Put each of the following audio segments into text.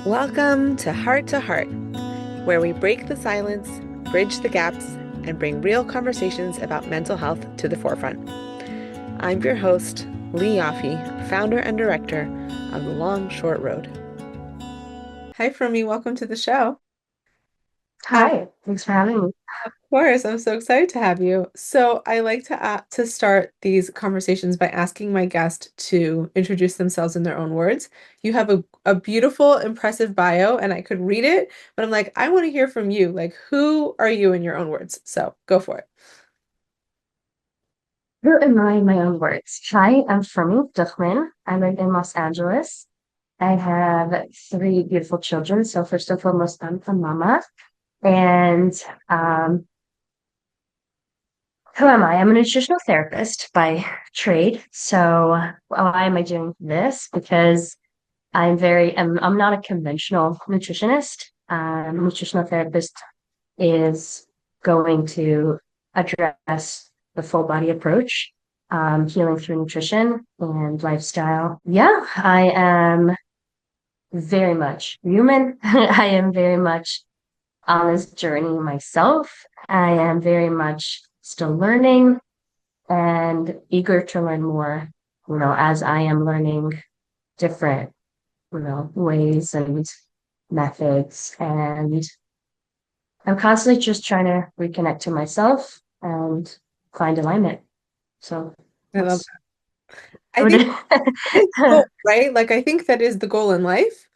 Welcome to Heart, where we break the silence, bridge the gaps, and bring real conversations about mental health to the forefront. I'm your host, Lee Yaffe, founder and director of the Longshortroad. Hi, Frumie. Welcome to the show. Uh, Hi, thanks for having me. of course, I'm so excited to have you. So I like to start these conversations by asking my guest to introduce themselves in their own words. You have a beautiful, impressive bio, and I could read it, but I'm like, I want to hear from you. Like, who are you in your own words? So go for it. Who am I in my own words? Hi, I'm Frumie Duchman. I live in Los Angeles. I have three beautiful children. So first and foremost, I'm a mama. And um, who am I? I'm a nutritional therapist by trade. So why am I doing this? Because I'm not a conventional nutritionist. Nutritional therapist is going to address the full body approach, healing through nutrition and lifestyle. Yeah, I am very much human. I am very much on this journey myself. I am very much still learning and eager to learn more, as I am learning different, ways and methods. And I'm constantly just trying to reconnect to myself and find alignment. So I love that's that. I what think it's it cool, right? Like, I think that is the goal in life.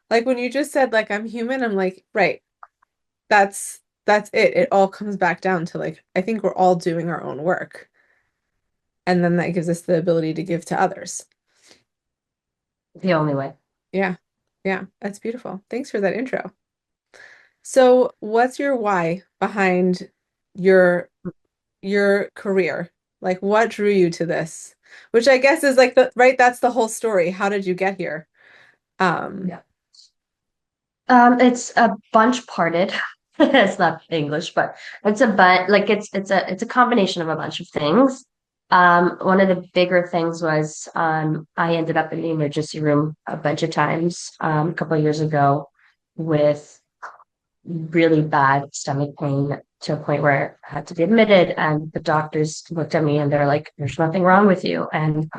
Like when you just said, like, I'm human, I'm like, right, that's it. It all comes back down to like, I think we're all doing our own work. And then that gives us the ability to give to others. the only way. Yeah. Yeah. That's beautiful. Thanks for that intro. So, what's your why behind your your career? Like what drew you to this? Which I guess is like the right, that's the whole story. How did you get here? Um, Yeah. It's a bunch parted. It's not English, but it's a but like it's a combination of a bunch of things. One of the bigger things was I ended up in the emergency room a bunch of times a couple of years ago with really bad stomach pain to a point where I had to be admitted. And the doctors looked at me and they're like, "There's nothing wrong with you." And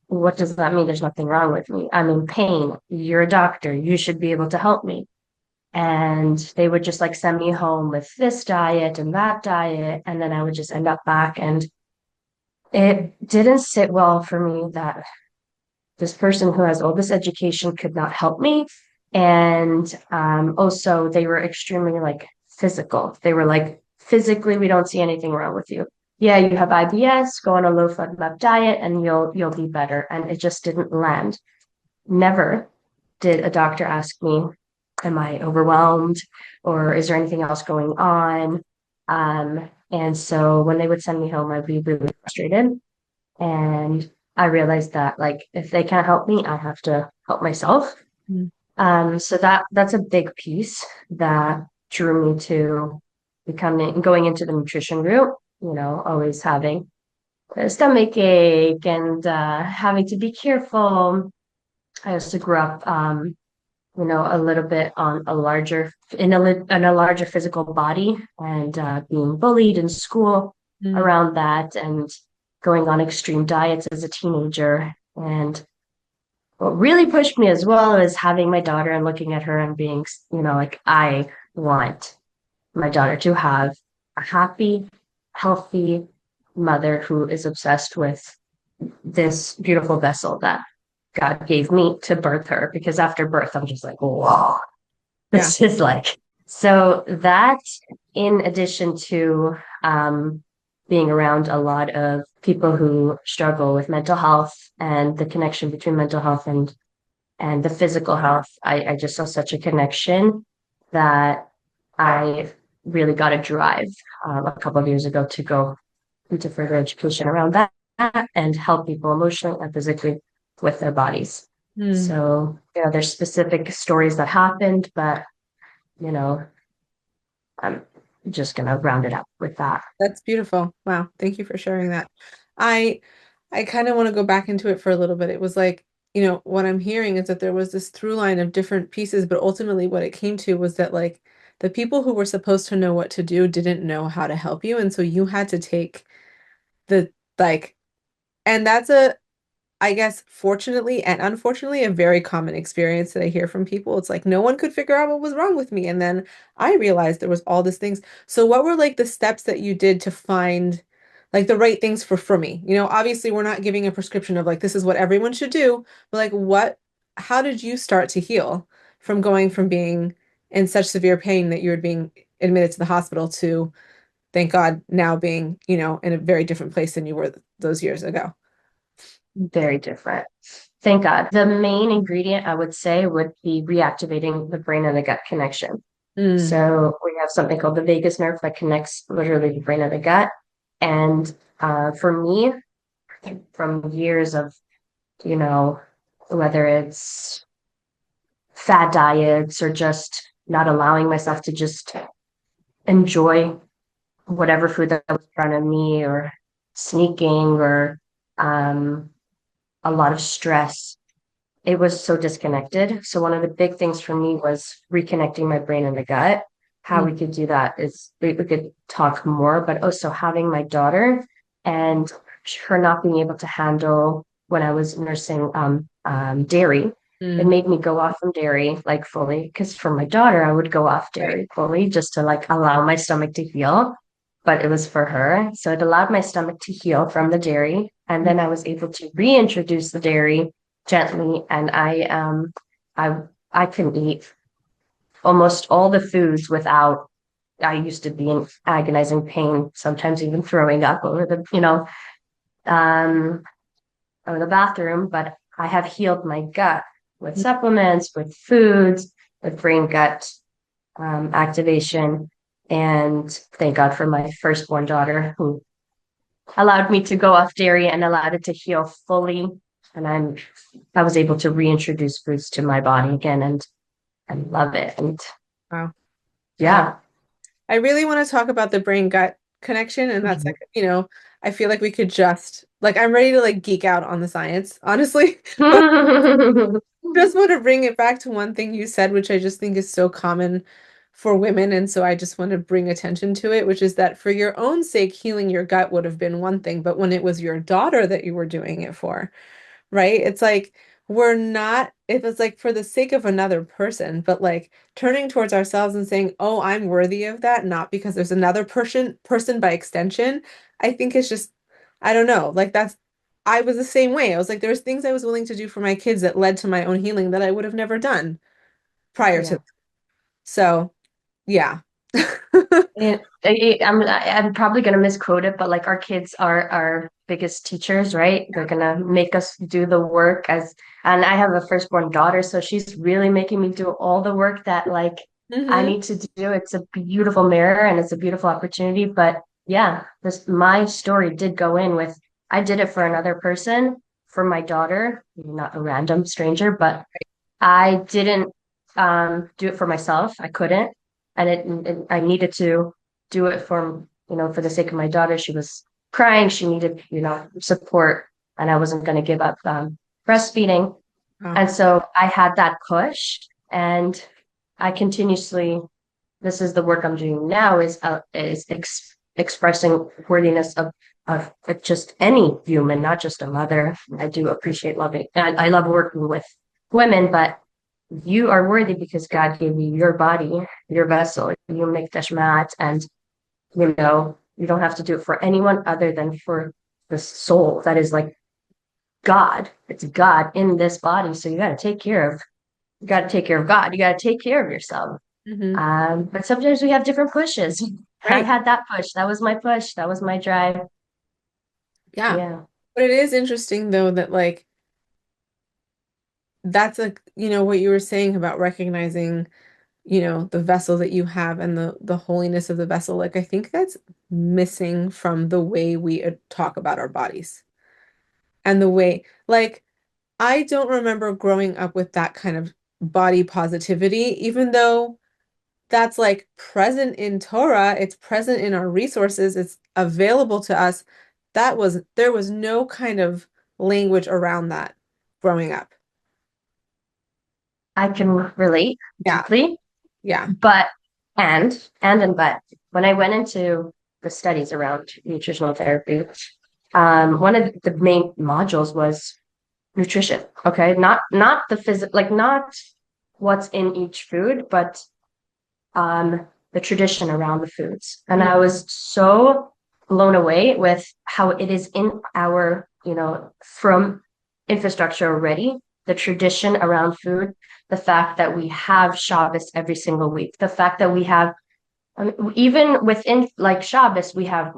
what does that mean? There's nothing wrong with me. I'm in pain. You're a doctor. You should be able to help me. And they would just like send me home with this diet and that diet. And then I would just end up back. And it didn't sit well for me that this person who has all this education could not help me. And also, they were extremely like physical. They were like, physically, we don't see anything wrong with you. Yeah, you have IBS, go on a low FODMAP diet and you'll be better. And it just didn't land. Never did a doctor ask me, am I overwhelmed or is there anything else going on? And so when they would send me home, I'd be really frustrated. And I realized that like if they can't help me, I have to help myself. mm, So that's a big piece that drew me to becoming going into the nutrition route, always having a stomach ache and having to be careful. I also grew up a little bit on a larger in a larger physical body and being bullied in school mm, around that and going on extreme diets as a teenager. And what really pushed me as well is having my daughter and looking at her and being, like I want my daughter to have a happy, healthy mother who is obsessed with this beautiful vessel that God gave me to birth her. Because after birth, I'm just like, whoa, yeah. this is like, so that in addition to being around a lot of people who struggle with mental health and the connection between mental health and the physical health, I just saw such a connection that I really got a drive a couple of years ago to go into further education around that and help people emotionally and physically with their bodies. Mm, So, there's specific stories that happened, but you know, I'm just gonna round it up with that. that's beautiful. Wow. Thank you for sharing that. I I kind of want to go back into it for a little bit. It was like what I'm hearing is that there was this through line of different pieces, but ultimately what it came to was that like the people who were supposed to know what to do didn't know how to help you. And so you had to take the like, and that's I guess, fortunately and unfortunately, a very common experience that I hear from people. It's like no one could figure out what was wrong with me. And then I realized there was all these things. So what were like the steps that you did to find like the right things for Frumie? Obviously we're not giving a prescription of like this is what everyone should do, but like how did you start to heal from going from being in such severe pain that you were being admitted to the hospital to, thank God, now being, in a very different place than you were those years ago? Very different. Thank God. The main ingredient I would say would be reactivating the brain and the gut connection. Mm, So we have something called the vagus nerve that connects literally the brain and the gut. And for me, from years of, you know, whether it's fad diets or just not allowing myself to just enjoy whatever food that was in front of me or sneaking or um, a lot of stress. It was so disconnected. So one of the big things for me was reconnecting my brain and the gut. How mm, we could do that is we could talk more, but also having my daughter and her not being able to handle when I was nursing dairy. It mm. made me go off from dairy like fully because for my daughter, I would go off Right. dairy fully just to like allow my stomach to heal. But it was for her. So it allowed my stomach to heal from the dairy. And then I was able to reintroduce the dairy gently, and I I can eat almost all the foods without. I used to be in agonizing pain, sometimes even throwing up over um over the bathroom, but I have healed my gut with supplements, with foods, with brain gut activation. And thank God for my firstborn daughter who allowed me to go off dairy and allowed it to heal fully. And I was able to reintroduce foods to my body again and love it. And Wow. Wow. yeah. I really want to talk about the brain gut connection. And that's like, I feel like we could just like I'm ready to like geek out on the science, honestly. But just want to bring it back to one thing you said, which I just think is so common for women. And so I just want to bring attention to it, which is that for your own sake, healing your gut would have been one thing. But when it was your daughter that you were doing it for, right? It's like we're not, if it's like for the sake of another person, but like turning towards ourselves and saying, "Oh, I'm worthy of that," not because there's another person by extension, I think it's just, I don't know, like I was the same way. I was like, there was things I was willing to do for my kids that led to my own healing that I would have never done prior to. Yeah. So, yeah. I'm probably gonna misquote it, but like our kids are our biggest teachers, right? They're gonna make us do the work and I have a firstborn daughter, so she's really making me do all the work that like I Hmm. need to do. It's a beautiful mirror and it's a beautiful opportunity. But yeah, this my story did go in with I did it for another person, for my daughter, not a random stranger, but I didn't do it for myself. I couldn't, and I needed to do it for the sake of my daughter. She was crying. She needed, support, and I wasn't going to give up breastfeeding. Oh, And so I had that push, and I continuously. This is the work I'm doing now is expressing worthiness of just any human, not just a mother. I do appreciate loving, and I love working with women, but you are worthy because God gave you your body, your vessel. You make Duchman, and you don't have to do it for anyone other than for the soul that is like God. It's God in this body. So you got to take care of God. You got to take care of yourself. hmm. But sometimes we have different pushes. I Right. had that push. That was my push. That was my drive. Yeah. Yeah. But it is interesting though that like that's like, what you were saying about recognizing, the vessel that you have and the holiness of the vessel. Like I think that's missing from the way we talk about our bodies and the way like I don't remember growing up with that kind of body positivity, even though that's like present in Torah, it's present in our resources, it's available to us. There was no kind of language around that growing up. I can relate Yeah. deeply, Yeah. but but when I went into the studies around nutritional therapy, one of the main modules was nutrition. Okay, not the physical, like not what's in each food, but the tradition around the foods. And I was so blown away with how it is in our, from infrastructure already, the tradition around food, the fact that we have Shabbos every single week, the fact that we have even within like Shabbos, we have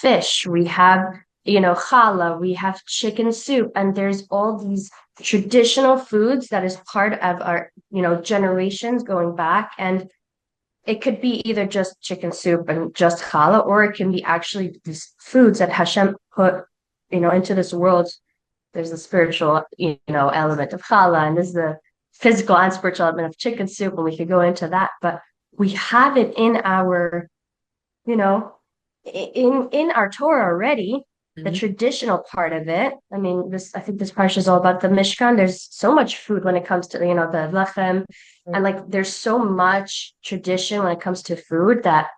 fish, we have challah, we have chicken soup, and there's all these traditional foods that is part of our generations going back, and it could be either just chicken soup and just challah, or it can be actually these foods that Hashem put into this world. There's the spiritual element of challah, and there's the physical and spiritual element of chicken soup, and we could go into that, but we have it in our, you know, in our Torah already, the traditional part of it. I mean, I think this parsha is all about the Mishkan. There's so much food when it comes to, the lechem, and like there's so much tradition when it comes to food that,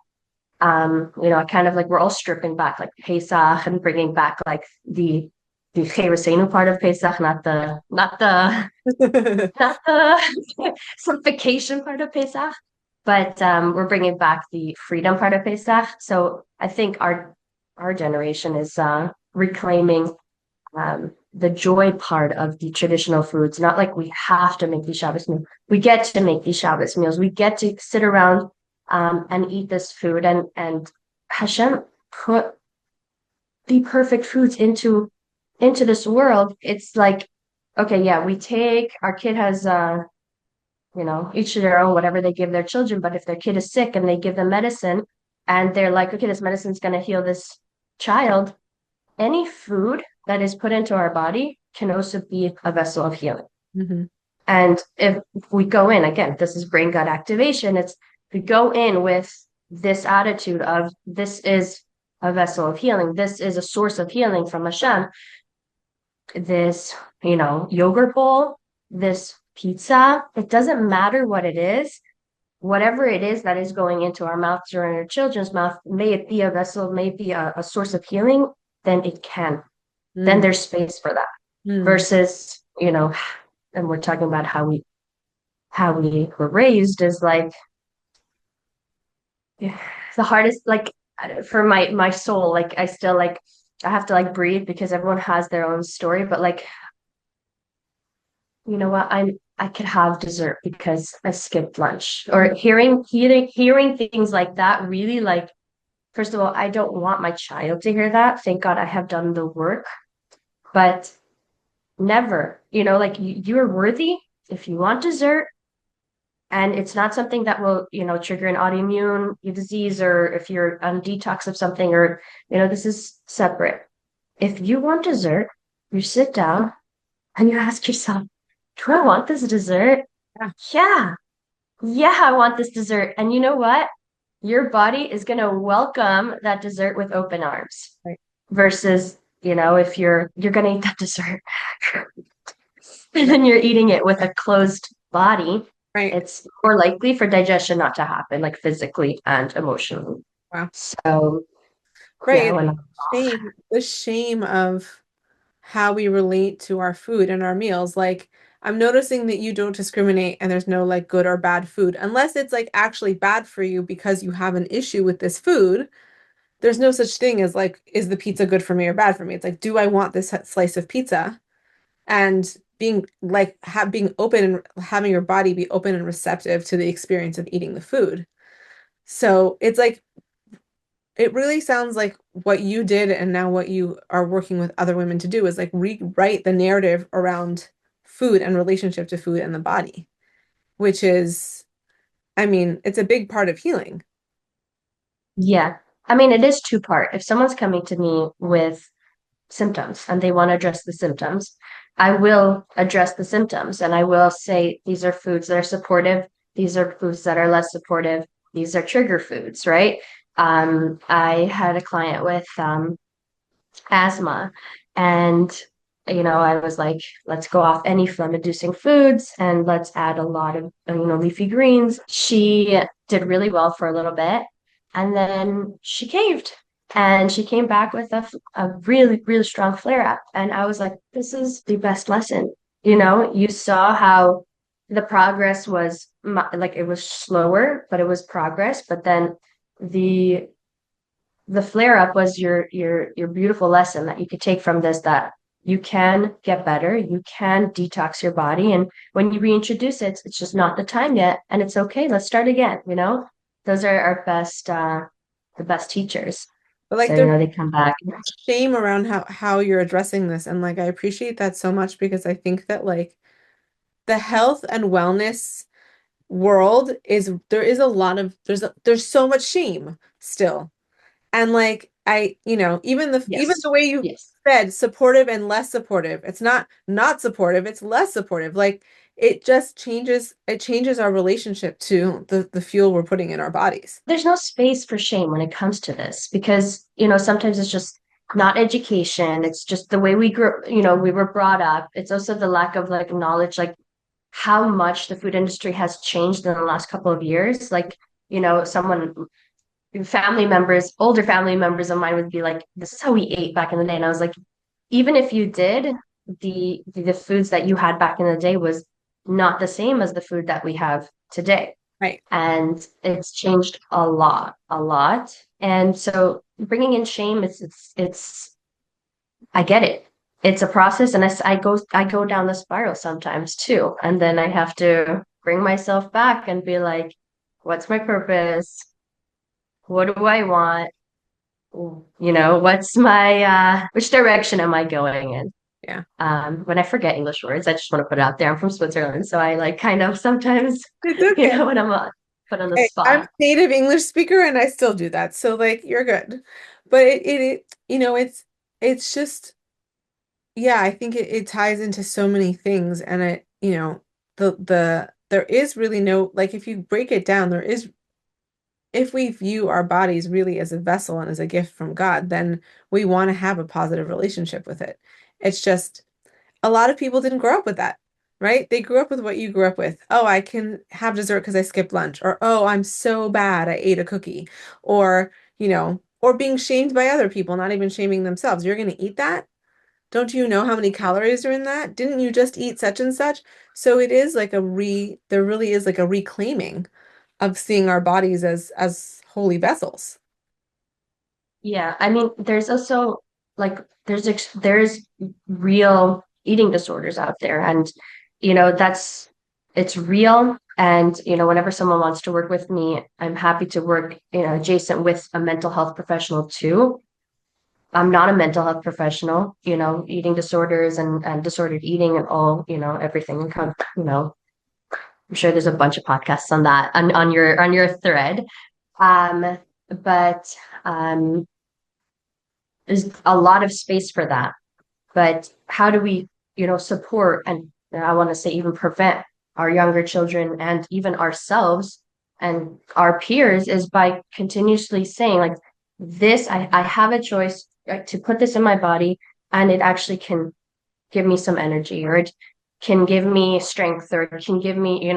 I kind of like we're all stripping back like Pesach and bringing back like the Cheresenu part of Pesach, not the simplification part of Pesach, but we're bringing back the freedom part of Pesach. So I think our generation is reclaiming the joy part of the traditional foods. Not like we have to make these Shabbos meals. We get to make these Shabbos meals. We get to sit around and eat this food, and Hashem put the perfect foods into this world. It's like, okay, yeah, we take our kid has each to their own, whatever they give their children. But if their kid is sick and they give them medicine and they're like, okay, this medicine's going to heal this child, any food that is put into our body can also be a vessel of healing. Mm-hmm. And if we go in, again, this is brain gut activation. We go in with this attitude of this is a vessel of healing. This is a source of healing from Hashem. This, yogurt bowl, this pizza, it doesn't matter what it is, whatever it is that is going into our mouths or in our children's mouth, may it be a vessel, may it be a source of healing, then it can. Then there's space for that. Versus, and we're talking about how we were raised is like the hardest, like for my soul, like I still like I have to like breathe because everyone has their own story, but like, you know what, I could have dessert because I skipped lunch, or hearing things like that really, like, first of all, I don't want my child to hear that. Thank God I have done the work, but never, like you're worthy if you want dessert. And it's not something that will, trigger an autoimmune disease, or if you're on detox of something, or, this is separate. If you want dessert, you sit down and you ask yourself, do I want this dessert? Yeah. Yeah, I want this dessert. And you know what? Your body is going to welcome that dessert with open arms. Right. Versus, if you're going to eat that dessert and then you're eating it with a closed body. Right. It's more likely for digestion not to happen, like physically and emotionally. Wow. So, right. Yeah, the shame of how we relate to our food and our meals. Like, I'm noticing that you don't discriminate and there's no like good or bad food, unless it's like actually bad for you because you have an issue with this food. There's no such thing as like, is the pizza good for me or bad for me? It's like, do I want this slice of pizza? And being like being open and having your body be open and receptive to the experience of eating the food. So it's like, it really sounds like what you did and now what you are working with other women to do is like rewrite the narrative around food and relationship to food and the body, which is, I mean, it's a big part of healing. Yeah. I mean, it is two-part. If someone's coming to me with symptoms and they want to address the symptoms, I will address the symptoms, and I will say these are foods that are supportive, these are foods that are less supportive, these are trigger foods, right? I had a client with asthma, and I was like, let's go off any phlegm-inducing foods and let's add a lot of, leafy greens. She did really well for a little bit, and then she caved. And she came back with a really, really strong flare up. And I was like, this is the best lesson. You saw how the progress was like it was slower, but it was progress. But then the the flare up was your beautiful lesson that you could take from this, that you can get better, you can detox your body, and when you reintroduce it, it's just not the time yet, and it's okay. Let's start again. Those are our best the best teachers. But like So there's they come back. shame around how you're addressing this. And like I appreciate that so much because I think that like the health and wellness world is there is a lot of there's so much shame still. And like even Yes. the way you Yes. said supportive and less supportive, it's not supportive, it's less supportive. Like it changes our relationship to the fuel we're putting in our bodies. There's no space for shame when it comes to this, because sometimes it's just not education, it's just the way we grew, we were brought up. It's also the lack of like knowledge, like how much the food industry has changed in the last couple of years. Like, someone, older family members of mine would be like, this is how we ate back in the day. And I was like, even if you did, the foods that you had back in the day was not the same as the food that we have today. Right. And it's changed a lot, a lot. And so bringing in shame, I get it. It's a process, and I go down the spiral sometimes too. And then I have to bring myself back and be like, what's my purpose? What do I want? What's my which direction am I going in? Yeah. When I forget English words, I just want to put it out there. I'm from Switzerland, so I like kind of sometimes, It's okay. when I'm put on the Hey, I'm a spot. native English speaker and I still do that. So like you're good. But it's just yeah, I think it ties into so many things and there is really no like if you break it down, there is if we view our bodies really as a vessel and as a gift from God, then we want to have a positive relationship with it. It's just a lot of people didn't grow up with that, right? They grew up with what you grew up with. Oh, I can have dessert because I skipped lunch, or oh, I'm so bad I ate a cookie, or being shamed by other people, not even shaming themselves. You're going to eat that? Don't you know how many calories are in that? Didn't you just eat such and such? So it is like there really is like a reclaiming of seeing our bodies as holy vessels. Yeah, I mean, there's also like there's real eating disorders out there, and that's it's real. And whenever someone wants to work with me, I'm happy to work adjacent with a mental health professional too. I'm not a mental health professional. Eating disorders and disordered eating and all, everything. I'm sure there's a bunch of podcasts on that on your thread. Um, but there's a lot of space for that. But how do we, support, and I want to say even prevent our younger children and even ourselves and our peers, is by continuously saying like this, I have a choice to put this in my body, and it actually can give me some energy, or it can give me strength, or it can give me,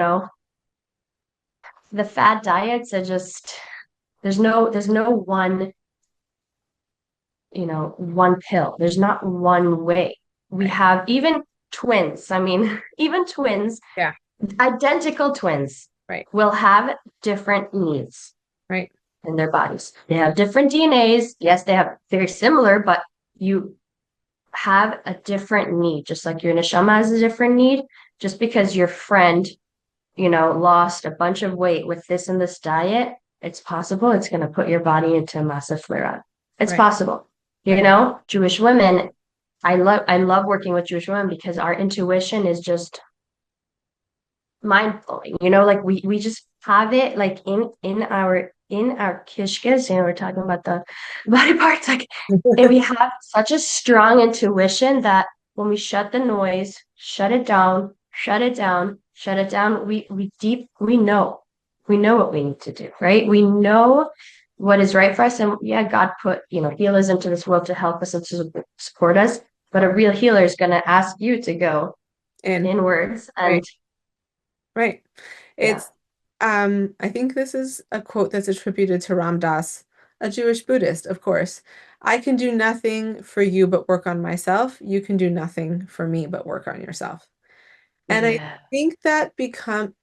the fad diets are just, there's no one pill. There's not one way. We Right. have even twins. I mean, even twins, Yeah. identical twins, Right. will have different needs Right. in their bodies. They have different DNAs. Yes, they have very similar, but you have a different need, just like your neshama has a different need. Just because your friend, lost a bunch of weight with this and this diet, it's possible it's going to put your body into a massive flare up. It's Right. possible. Right. Jewish women, I love working with Jewish women because our intuition is just mind blowing. Like we just have it like in our kishkas. We're talking about the body parts, like, and we have such a strong intuition that when we shut the noise, shut it down, shut it down, shut it down, we know what we need to do, right? We know what is right for us. And yeah, God put, healers into this world to help us and to support us. but a real healer is going to ask you to go And inwards. And right, right. yeah, It's I think this is a quote that's attributed to Ram Dass, a Jewish Buddhist, of course. I can do nothing for you but work on myself. You can do nothing for me but work on yourself. And I yeah. think that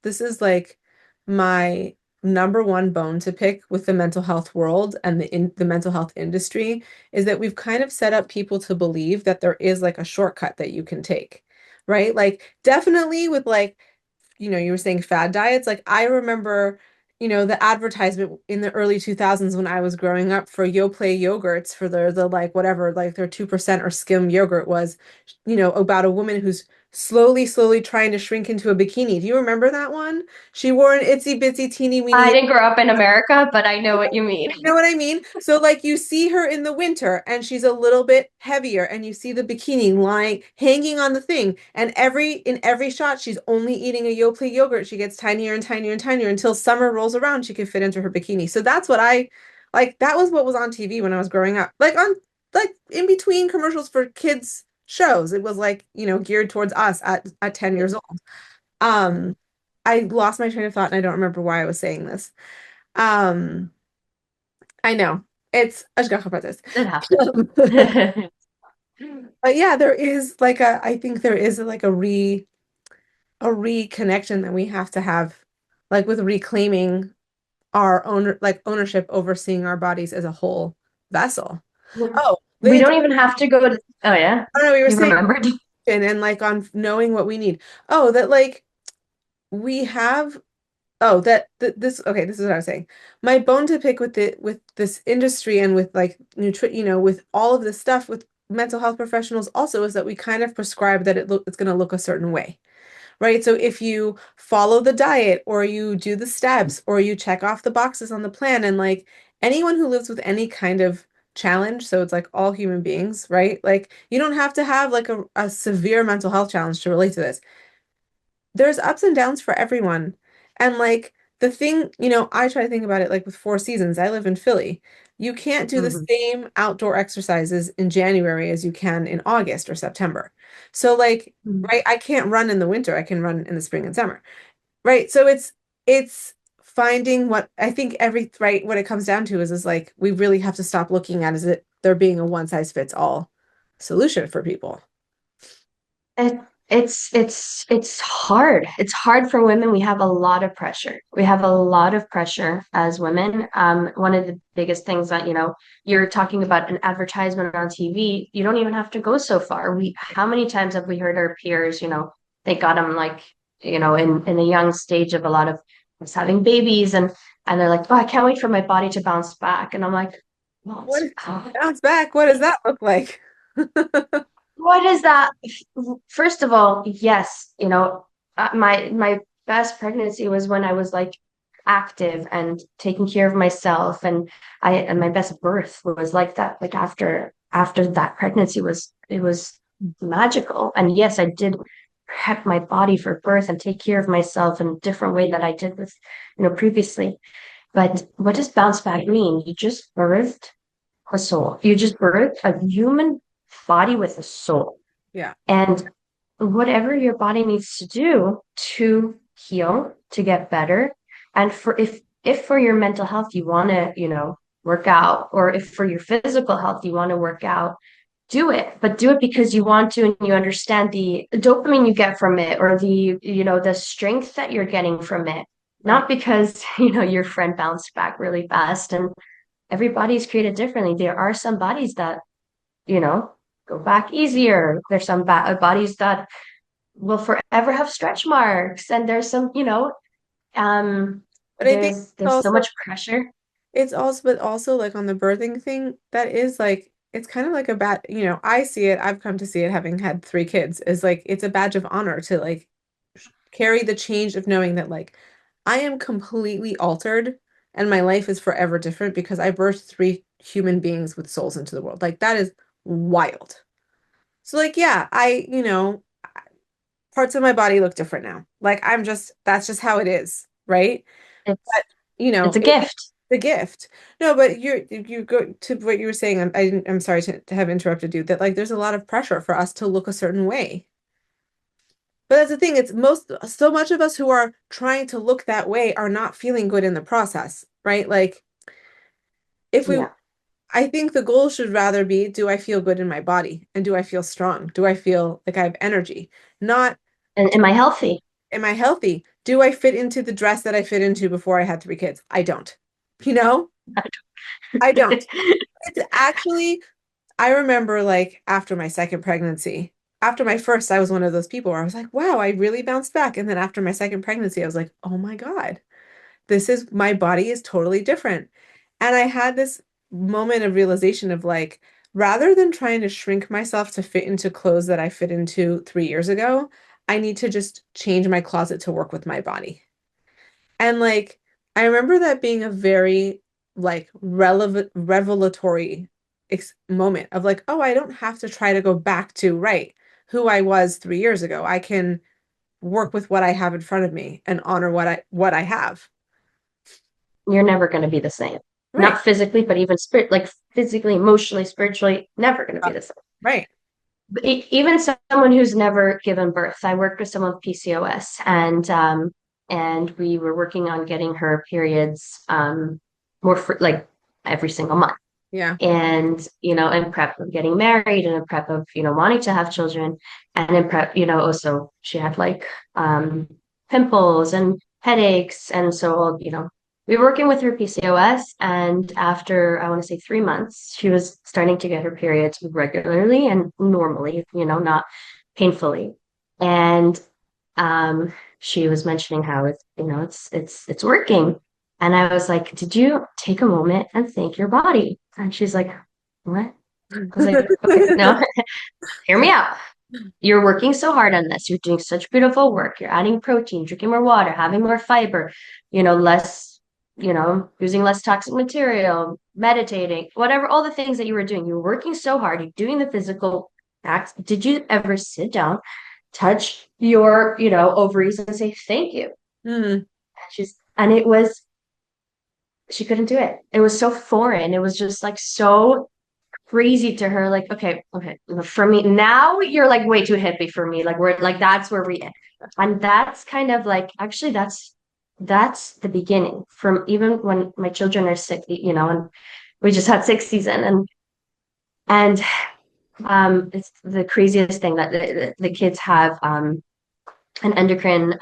this is like my number one bone to pick with the mental health world and the mental health industry is that we've kind of set up people to believe that there is like a shortcut that you can take, right? Like definitely with like you were saying fad diets. Like I remember, the advertisement in the early 2000s when I was growing up for Yoplait yogurts for the like whatever, like their 2% or skim yogurt was, about a woman who's slowly trying to shrink into a bikini. Do you remember that one? She wore an itsy bitsy teeny I weeny. didn't grow up in America, but I know what you mean. You know what I mean? So like you see her in the winter and she's a little bit heavier and you see the bikini lying hanging on the thing and in every shot she's only eating a Yoplait yogurt. She gets tinier and tinier and tinier until summer rolls around she can fit into her bikini. So that's what I like that was what was on TV when I was growing up. Like in between commercials for kids shows. It was like, geared towards us at 10 years old. Um I lost my train of thought and I don't remember why I was saying this. Um I know. It's Ashgacha Pratis. It happens. But yeah, there is like I think there is like a reconnection that we have to have, like with reclaiming our ownership over seeing our bodies as a whole vessel. Oh, We don't even have to go to, oh yeah, I don't know, we were you saying remembered. and like on knowing what we need. Oh, that like we have Oh, this okay, this is what I was saying. My bone to pick with this industry and with like with all of this stuff with mental health professionals also is that we kind of prescribe that it's going to look a certain way, right? So if you follow the diet or you do the steps or you check off the boxes on the plan and like anyone who lives with any kind of challenge, so it's like all human beings, right? Like you don't have to have like a severe mental health challenge to relate to this. There's ups and downs for everyone. And like the thing, I try to think about it like with Four Seasons. I live in Philly. You can't do the Mhm. same outdoor exercises in January as you can in August or September. So like, right, I can't run in the winter. I can run in the spring and summer. Right. So it's finding what I think right, what it comes down to is like we really have to stop looking at is it there being a one size fits all solution for people. It, it's hard. It's hard for women. We have a lot of pressure. We have a lot of pressure as women. One of the biggest things that, you're talking about an advertisement on TV, you don't even have to go so far. How many times have we heard our peers, they got them like, in a young stage of a lot of us having babies and they're like, oh, I can't wait for my body to bounce back. And I'm like, What bounce back. bounce back? What does that look like? What is that? First of all, yes, my best pregnancy was when I was like active and taking care of myself, and my best birth was like that. Like after that pregnancy it was magical. And yes, I did prep my body for birth and take care of myself in a different way that I did with, previously. But what does bounce back mean? You just birthed a soul. You just birthed a human body with a soul. Yeah. And whatever your body needs to do to heal, to get better, and for if for your mental health you want to, work out, or if for your physical health you want to work out, do it. But do it because you want to and you understand the dopamine you get from it, or the strength that you're getting from it. Right. Not because, your friend bounced back really fast. And everybody's created differently. There are some bodies that, you know, go back easier. There's some bodies that will forever have stretch marks. And there's some, um, But I think there's so much pressure. but also like on the birthing thing, that is like it's kind of like a bad, I see it, I've come to see it having had three kids, is like it's a badge of honor to like carry the change of knowing that like I am completely altered and my life is forever different because I birthed three human beings with souls into the world. Like that is wild. So like yeah, parts of my body look different now. Like that's just how it is, right? It's But it's a gift. the gift. No, but you go to what you were saying. I'm sorry to have interrupted you. That like there's a lot of pressure for us to look a certain way. But that's the thing. It's so much of us who are trying to look that way are not feeling good in the process, right? Like if we, Yeah. I think the goal should rather be, do I feel good in my body? And do I feel strong? Do I feel like I have energy? Not, And am I healthy? am I healthy? Do I fit into the dress that I fit into before I had three kids? I don't. You know, I don't. It's actually, I remember like after my second pregnancy, after my first, I was one of those people where I was like, wow, I really bounced back. And then after my second pregnancy, I was like, oh my God, this is my body is totally different. And I had this moment of realization of like, rather than trying to shrink myself to fit into clothes that I fit into 3 years ago, I need to just change my closet to work with my body. And like, I remember that being a very like relevant, revelatory moment of like, oh, I don't have to try to go back to right who I was 3 years ago. I can work with what I have in front of me and honor what I have. You're never going to be the same. Right. Not physically, but even like physically, emotionally, spiritually, never going to be the same. Right. But even someone who's never given birth. I worked with someone with PCOS, and we were working on getting her periods more like every single month. Yeah. And in prep of getting married and in prep of wanting to have children, and in prep also she had like pimples and headaches, and so we were working with her PCOS, and after I want to say 3 months she was starting to get her periods regularly and normally, not painfully. And she was mentioning how it's working. And I was like, did you take a moment and thank your body? And she's like, what? I was like, okay, no, hear me out. You're working so hard on this. You're doing such beautiful work. You're adding protein, drinking more water, having more fiber, less, using less toxic material, meditating, whatever, all the things that you were doing. You were working so hard. You're doing the physical acts. Did you ever sit down, touch your, ovaries and say, thank you? Mm. And it was, she couldn't do it. It was so foreign. It was just like so crazy to her. Like, okay, for me now, you're like way too hippie for me. Like we're like that's where we end. And that's kind of like actually that's the beginning. From even when my children are sick, and we just had sick season, and it's the craziest thing that the kids have an endocrine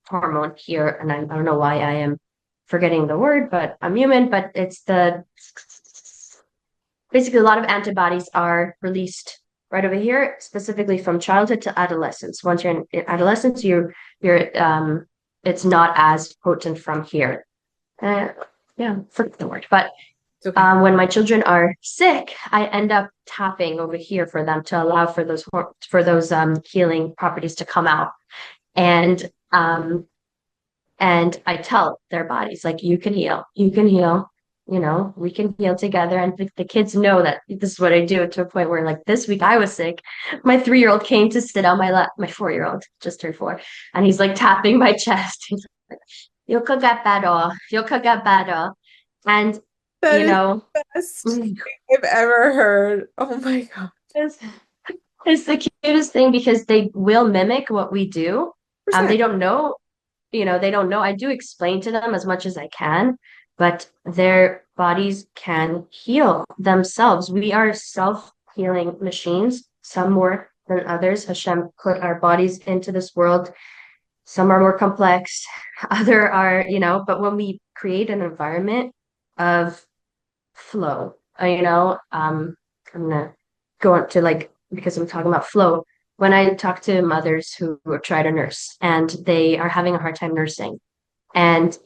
hormone here, and I don't know why I am forgetting the word, but I'm human. But it's the basically a lot of antibodies are released right over here, specifically from childhood to adolescence. Once you're in adolescence, you're it's not as potent from here. Yeah, forget the word. But It's okay. when my children are sick, I end up tapping over here for them to allow for those healing properties to come out. And and I tell their bodies, like, you can heal, we can heal together. And the kids know that this is what I do, to a point where, like, this week I was sick. My 3-year-old came to sit on my lap, my 4-year-old just turned 4, and he's like tapping my chest. He's like, you'll get better. You'll get better. And, That you is know, the best thing I've ever heard. Oh my God. it's, it's the cutest thing because they will mimic what we do. They 100%. don't know they don't know. I do explain to them as much as I can, but their bodies can heal themselves. We are self-healing machines, some more than others. Hashem put our bodies into this world. Some are more complex, other are, but when we create an environment of flow, I'm gonna go on to, like, because I'm talking about flow. When I talk to mothers who try to nurse and they are having a hard time nursing, and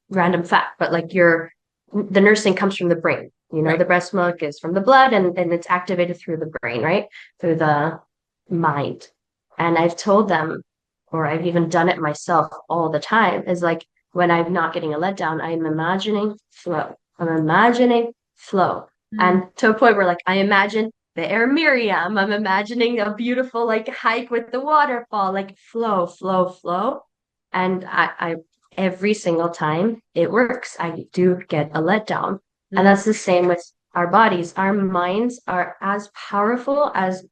random fact, but like the nursing comes from the brain. Right. The breast milk is from the blood, and it's activated through the brain, right? Through the mind. And I've told them, or I've even done it myself all the time, is like when I'm not getting a letdown, I'm imagining flow. I'm imagining flow. Mm. And to a point where, like, I imagine the Air Miriam. I'm imagining a beautiful, like, hike with the waterfall, like flow, flow, flow. And every single time it works. I do get a letdown. And Mhm. that's the same with our bodies. Our minds are as powerful as,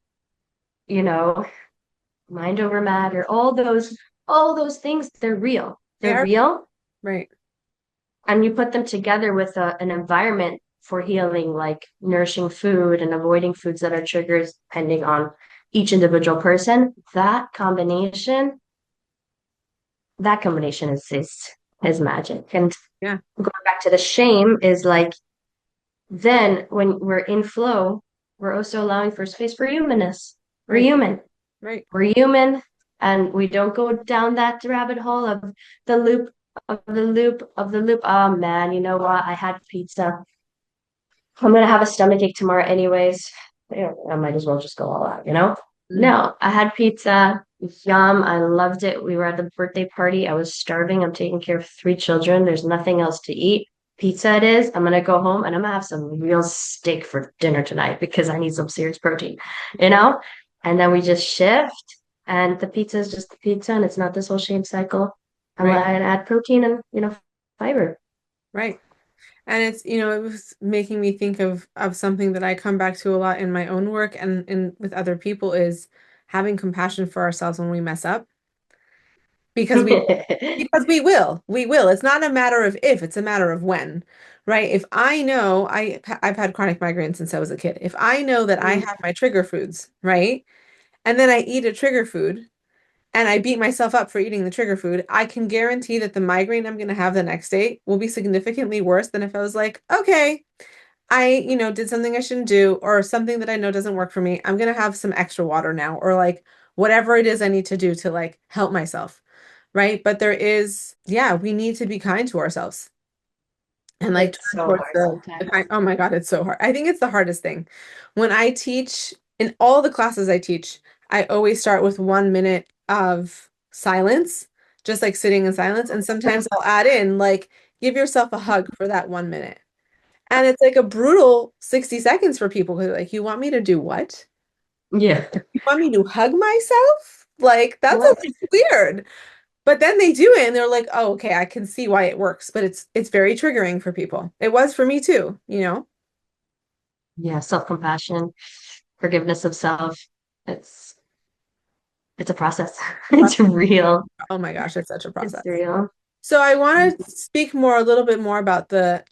you know, mind over matter, all those things, they're real. They They're are real. right. And you put them together with an environment for healing, like nourishing food and avoiding foods that are triggers, depending on each individual person. That combination is magic. And Yeah. going back to the shame is like, then when we're in flow, we're also allowing for space for humanness. We're Right. human. Right. We're human, and we don't go down that rabbit hole of the loop of the loop. Oh man, you know what? I had pizza. I'm gonna have a stomach ache tomorrow anyways. I might as well just go all out, you know? Mhm. No, I had pizza. Yum. I loved it. We were at the birthday party. I was starving. I'm taking care of three children. There's nothing else to eat. Pizza it is. I'm gonna go home and I'm gonna have some real steak for dinner tonight because I need some serious protein, you know? And then we just shift and the pizza is just the pizza and it's not this whole shame cycle. I'm Right. gonna add protein and, fiber. Right. And it's, it was making me think of something that I come back to a lot in my own work and in with other people is having compassion for ourselves when we mess up. Because we because we will. We will. It's not a matter of if, it's a matter of when. Right? If I know I've had chronic migraine since I was a kid. If I know that I have my trigger foods, right? And then I eat a trigger food and I beat myself up for eating the trigger food, I can guarantee that the migraine I'm going to have the next day will be significantly worse than if I was like, okay, I did something I shouldn't do or something that I know doesn't work for me. I'm going to have some extra water now or like whatever it is I need to do to like help myself. Right? But yeah, we need to be kind to ourselves and like It's turn so towards hard the kind. sometimes. Oh my God, it's so hard. I think it's the hardest thing. When I teach in all the classes I teach, I always start with 1 minute of silence, just like sitting in silence. And sometimes I'll add in like, give yourself a hug for that 1 minute. And it's like a brutal 60 seconds for people because like, you want me to do what? Yeah. You want me to hug myself? Like, that's a What? weird. But then they do it and they're like, "Oh, okay, I can see why it works." But it's very triggering for people. It was for me too. Yeah, self-compassion, forgiveness of self. It's it's a process. It's real. Oh my gosh, it's such a It's process. real. So I want to speak a little bit more about the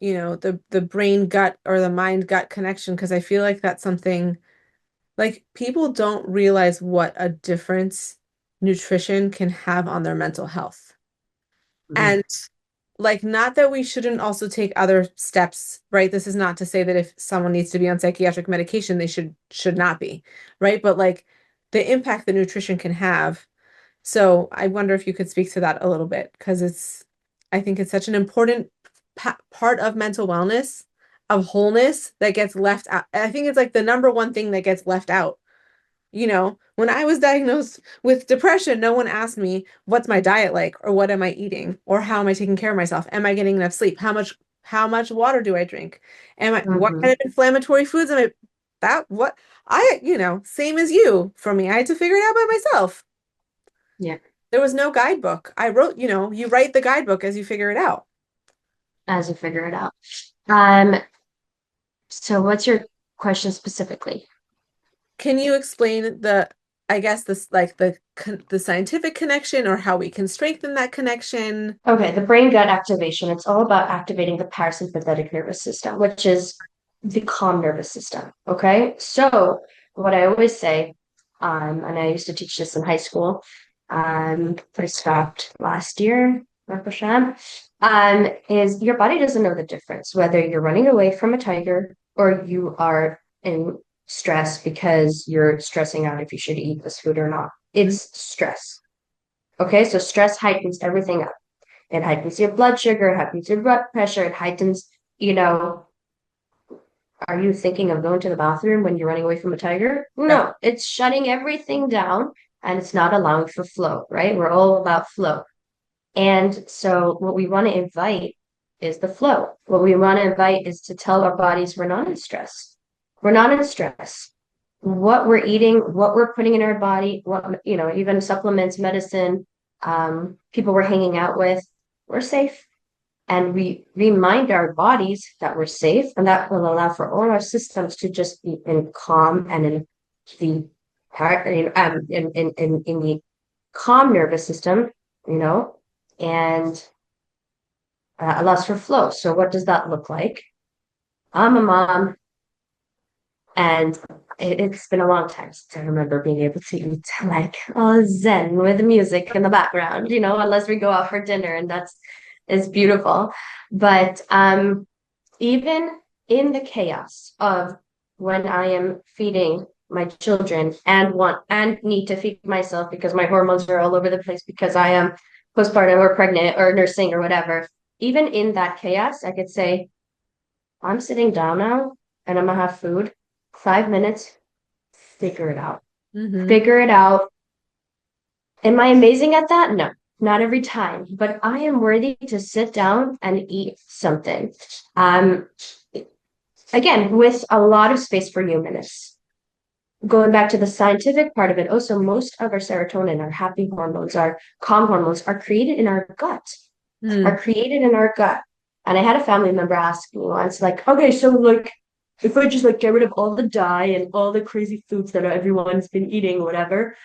brain gut or the mind gut connection because I feel like that's something like people don't realize what a difference nutrition can have on their mental health. Mhm. And like not that we shouldn't also take other steps, right? This is not to say that if someone needs to be on psychiatric medication, they should not be, right? But like the impact that nutrition can have. So I wonder if you could speak to that a little bit because I think it's such an important part of mental wellness, of wholeness that gets left out. I think it's like the number one thing that gets left out. When I was diagnosed with depression, no one asked me, what's my diet like, or what am I eating, or how am I taking care of myself? Am I getting enough sleep? How much water do I drink? What kind Mhm. of inflammatory foods am I, same as you. For me, I had to figure it out by myself. Yeah, There was no guidebook. I wrote, you write the guidebook as you figure it out. as you figure it out. Um, so what's your question specifically? Can you explain I guess this like the scientific connection or how we can strengthen that connection? Okay, the brain gut activation. It's all about activating the parasympathetic nervous system, which is the calm nervous system. Okay, so what I always say, and I used to teach this in high school, but I stopped last year, is your body doesn't know the difference whether you're running away from a tiger or you are in stress because you're stressing out if you should eat this food or not. Mhm. It's stress. Okay, so stress heightens everything up. It heightens your blood sugar, it heightens your blood pressure, it heightens, you know, are you thinking of going to the bathroom when you're running away from a tiger? Yeah. No, it's shutting everything down and it's not allowing for flow, right? We're all about flow. And so what we want to invite is the flow. What we want to invite is to tell our bodies we're not in stress. We're not in stress. What we're eating, what we're putting in our body, what, even supplements, medicine, people we're hanging out with, we're safe. And we remind our bodies that we're safe, and that will allow for all our systems to just be in calm and in the in the calm nervous system, you know, and allows for flow. So what does that look like? I'm a mom, and it's been a long time since I remember being able to eat like all zen with music in the background, you know, unless we go out for dinner, and it's beautiful. But even in the chaos of when I am feeding my children and want and need to feed myself because my hormones are all over the place because I am postpartum or pregnant or nursing or whatever, even in that chaos, I could say, I'm sitting down now and I'm gonna have food. 5 minutes, figure it out. Figure it out. Am I amazing at that? No, not every time, but I am worthy to sit down and eat something. Again, with a lot of space for humanness. Going back to the scientific part of it, also most of our serotonin, our happy hormones, our calm hormones are created in our gut, are created in our gut. And I had a family member ask me once, like, okay, so like, if I just like get rid of all the dye and all the crazy foods that everyone's been eating, whatever,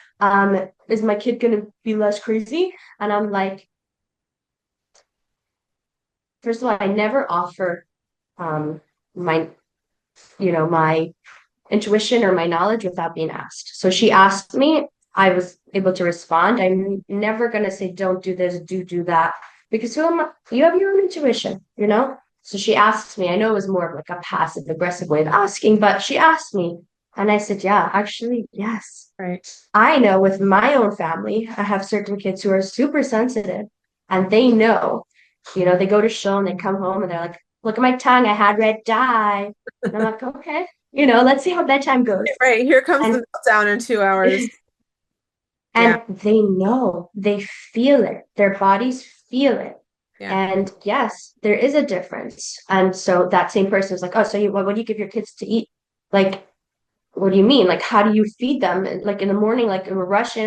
is my kid gonna be less crazy? And I'm like, first of all, I never offer my my intuition or my knowledge without being asked. So she asked me, I was able to respond. I'm never gonna say don't do this, do that, because you have your own intuition, you know? So she asked me, I know it was more of like a passive aggressive way of asking, but she asked me, and I said, yeah, actually, yes. Right. I know with my own family, I have certain kids who are super sensitive, and they know, they go to show and they come home and they're like, look at my tongue, I had red dye. And I'm like, okay, let's see how bedtime goes. Right. Here comes And the meltdown in 2 hours. and they know, they feel it. Their bodies feel it. Yeah. And yes, there is a difference. And so that same person is like, oh, so what do you give your kids to eat? Like, what do you mean? Like, how do you feed them? Like in the morning, like we're rushing.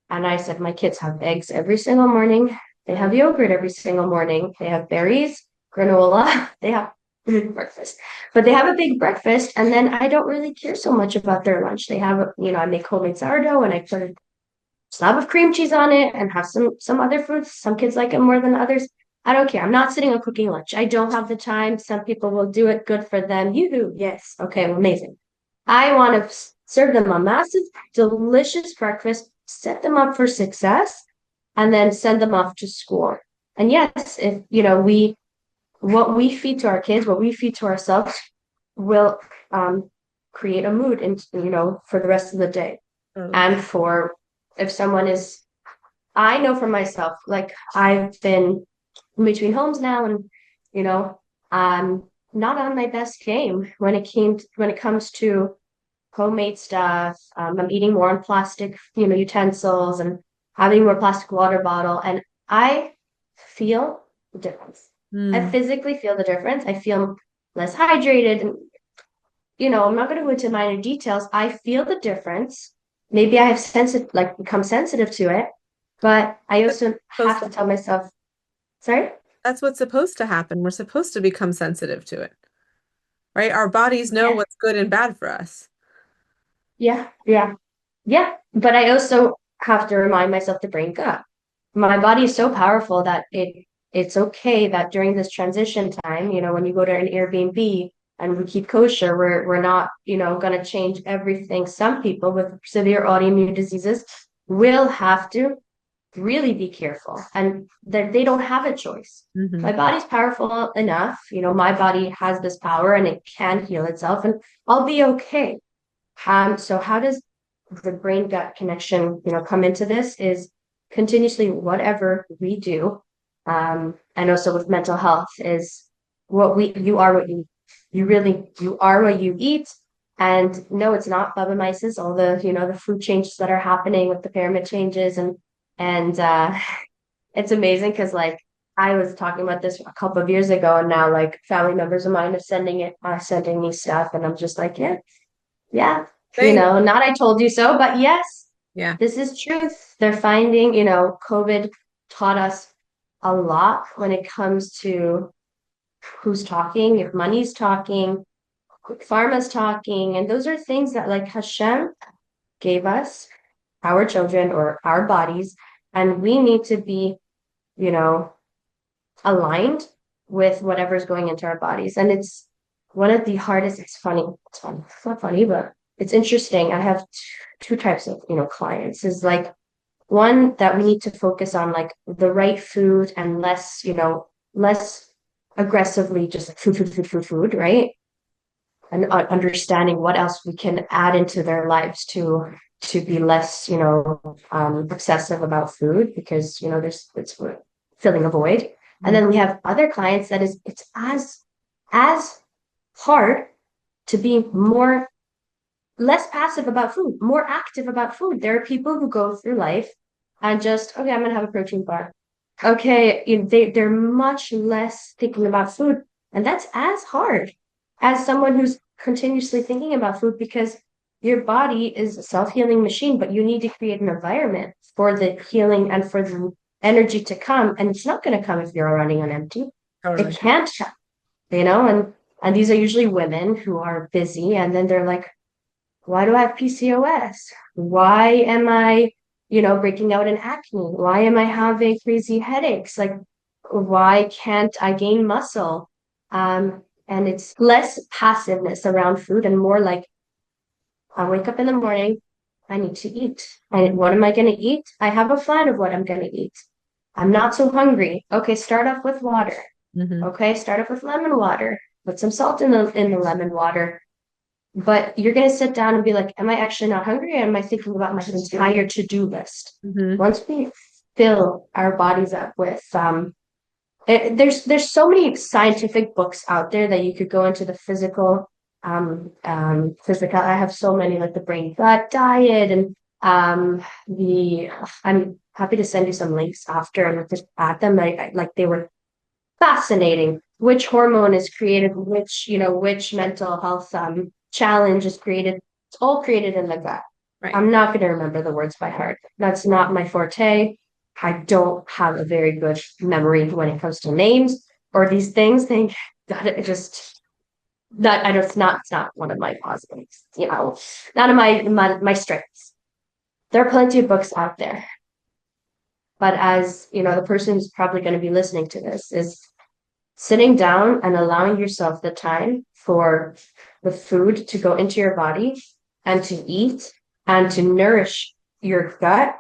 And I said, my kids have eggs every single morning. They have yogurt every single morning. They have berries, granola. They have breakfast, but they have a big breakfast. And then I don't really care so much about their lunch. They have, I make homemade sourdough and I put a slab of cream cheese on it and have some other fruits. Some kids like it more than others. I don't care. I'm not sitting and cooking lunch. I don't have the time. Some people will do it. Good for them. You, yes. Okay, well, amazing. I want to serve them a massive, delicious breakfast, set them up for success, and then send them off to school. And yes, if what we feed to our kids, what we feed to ourselves, will create a mood, for the rest of the day. And for if someone is, I know for myself, like I've been in between homes now, and I'm not on my best game when it comes to homemade stuff. I'm eating more on plastic, utensils and having more plastic water bottle. And I feel the difference. I physically feel the difference. I feel less hydrated. And, I'm not going to go into minor details. I feel the difference. Maybe I have become sensitive to it, but I also have to tell myself, sorry? That's what's supposed to happen. We're supposed to become sensitive to it, right? Our bodies know what's good and bad for us. Yeah. But I also have to remind myself to bring up. My body is so powerful that it's okay that during this transition time, when you go to an Airbnb and we keep kosher, we're not, going to change everything. Some people with severe autoimmune diseases will have to really be careful, and they don't have a choice. My body's powerful enough, my body has this power and it can heal itself, and I'll be okay. So how does the brain gut connection, come into this is continuously whatever we do. And also with mental health is you are what you are what you eat. And no, it's not Bubba all the, the food changes that are happening with the pyramid changes. And it's amazing because like I was talking about this a couple of years ago, and now like family members of mine are sending me stuff, and I'm just like, yeah, not I told you so, but yes, Yeah, this is truth. They're finding, COVID taught us a lot when it comes to who's talking, if money's talking, pharma's talking, and those are things that like Hashem gave us, our children or our bodies, and we need to be, you know, aligned with whatever's going into our bodies. And it's one of the hardest, it's funny, it's fun, it's not funny, but it's interesting. I have two types of, clients is like one that we need to focus on like the right food and less, less aggressively just like food, right? And understanding what else we can add into their lives to be less, obsessive about food because there's it's filling a void. And then we have other clients that is it's as hard to be more less passive about food, more active about food. There are people who go through life and just, okay, I'm gonna have a protein bar. Okay, they're much less thinking about food. And that's as hard as someone who's continuously thinking about food because your body is a self-healing machine, but you need to create an environment for the healing and for the energy to come. And it's not going to come if you're running on empty. Totally. It can't come, and these are usually women who are busy and then they're like, why do I have PCOS? Why am I, breaking out in acne? Why am I having crazy headaches? Like, why can't I gain muscle? And it's less passiveness around food and more like, I wake up in the morning, I need to eat. And what am I going to eat? I have a plan of what I'm going to eat. I'm not so hungry. Okay, start off with water. Mm-hmm. Okay, start off with lemon water. Put some salt in the lemon water. But you're going to sit down and be like, am I actually not hungry? Or am I thinking about my entire to-do list? Mm-hmm. Once we fill our bodies up with there's so many scientific books out there that you could go into the physical. I have so many like the brain gut diet and the I'm happy to send you some links after and just add them. Like they were fascinating. Which hormone is created? Which mental health challenge is created? It's all created in the gut. Right. I'm not going to remember the words by heart. That's not my forte. I don't have a very good memory when it comes to names or these things. Thank God, it just that I don't. It's not one of my positives. Not of my strengths. There are plenty of books out there, but as the person who's probably going to be listening to this is sitting down and allowing yourself the time for the food to go into your body and to eat and to nourish your gut.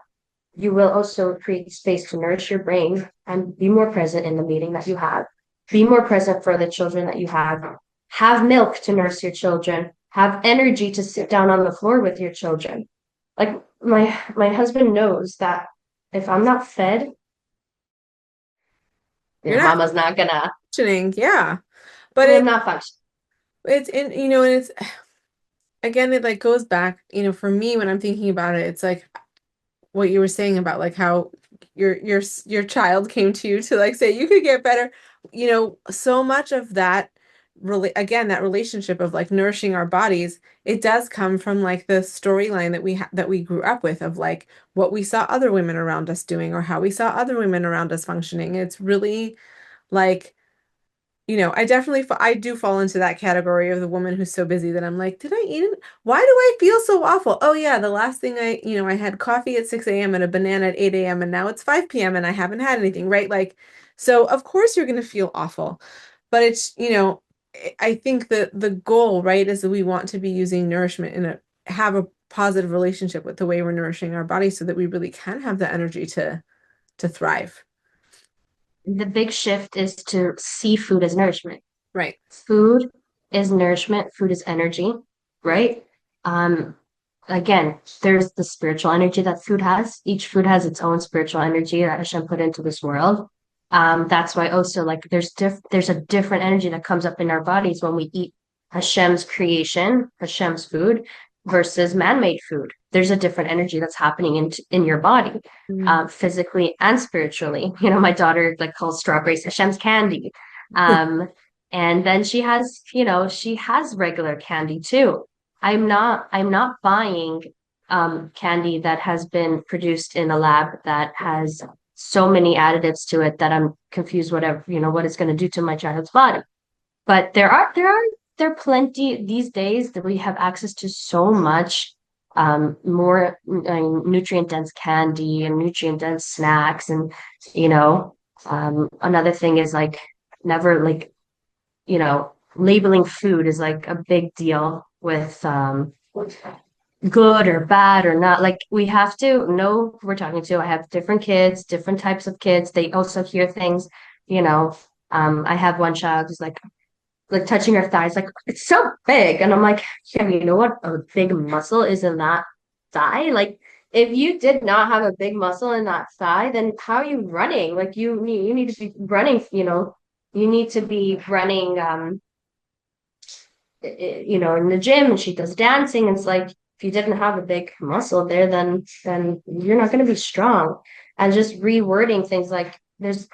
You will also create space to nourish your brain and be more present in the meeting that you have. Be more present for the children that you have. Have milk to nurse your children. Have energy to sit down on the floor with your children. Like my husband knows that if I'm not fed, You're not mama's not gonna. functioning, yeah. But I'm not functioning. it's in, and it's again, it like goes back, for me when I'm thinking about it, it's like what you were saying about like how your child came to you to like say you could get better. So much of that really again that relationship of like nourishing our bodies, it does come from like the storyline that we grew up with of like what we saw other women around us doing or how we saw other women around us functioning. It's really like I do fall into that category of the woman who's so busy that I'm like, did I eat it? Why do I feel so awful? Oh yeah, the last thing I had coffee at 6 a.m. and a banana at 8 a.m. and now it's 5 p.m. and I haven't had anything, right? Like, so of course you're going to feel awful. But I think that the goal, right, is that we want to be using nourishment and have a positive relationship with the way we're nourishing our body so that we really can have the energy to thrive. The big shift is to see food as nourishment. Right. Food is nourishment, food is energy, right? Again, there's the spiritual energy that food has. Each food has its own spiritual energy that Hashem put into this world. That's why also like there's a different energy that comes up in our bodies when we eat Hashem's creation, Hashem's food versus man-made food. There's a different energy that's happening in your body, physically and spiritually. My daughter like calls strawberries Hashem's candy. And then she has regular candy too. I'm not buying candy that has been produced in a lab that has so many additives to it that I'm confused whatever, what it's going to do to my child's body. But there are plenty these days that we have access to so much more nutrient dense candy and nutrient dense snacks. And, another thing is like never like, labeling food is like a big deal with good or bad or not. Like we have to know who we're talking to. I have different kids, different types of kids. They also hear things, you know. I have one child who's like touching her thighs, like it's so big. And I'm like, yeah, you know what a big muscle is in that thigh? Like if you did not have a big muscle in that thigh, then how are you running? Like you need to be running, you need to be running in the gym, and she does dancing. And it's like if you didn't have a big muscle there, then you're not going to be strong. And just rewording things like there's,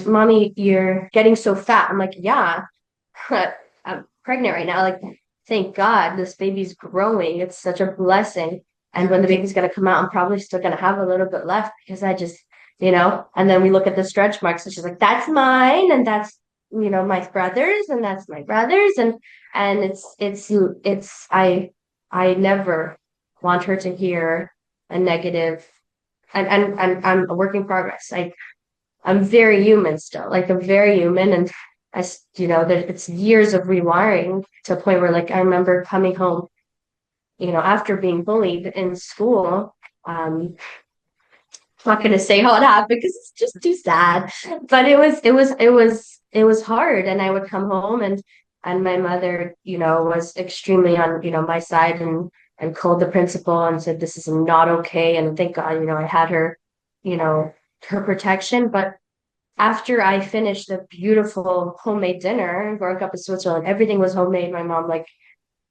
mommy, you're getting so fat. I'm like, yeah, I'm pregnant right now. Like, thank God this baby's growing. It's such a blessing. And when the baby's going to come out, I'm probably still going to have a little bit left because I just, and then we look at the stretch marks and she's like, that's mine. And that's, my brother's and that's my brother's. And I never want her to hear a negative, and I'm a work in progress. I'm very human still, like I'm very human. And it's years of rewiring to a point where like I remember coming home, after being bullied in school. I'm not going to say how it happened because it's just too sad, but it was hard. And I would come home and my mother, was extremely on, my side and called the principal and said, this is not okay. And thank God, I had her, her protection. But after I finished the beautiful homemade dinner, growing up in Switzerland, everything was homemade. My mom like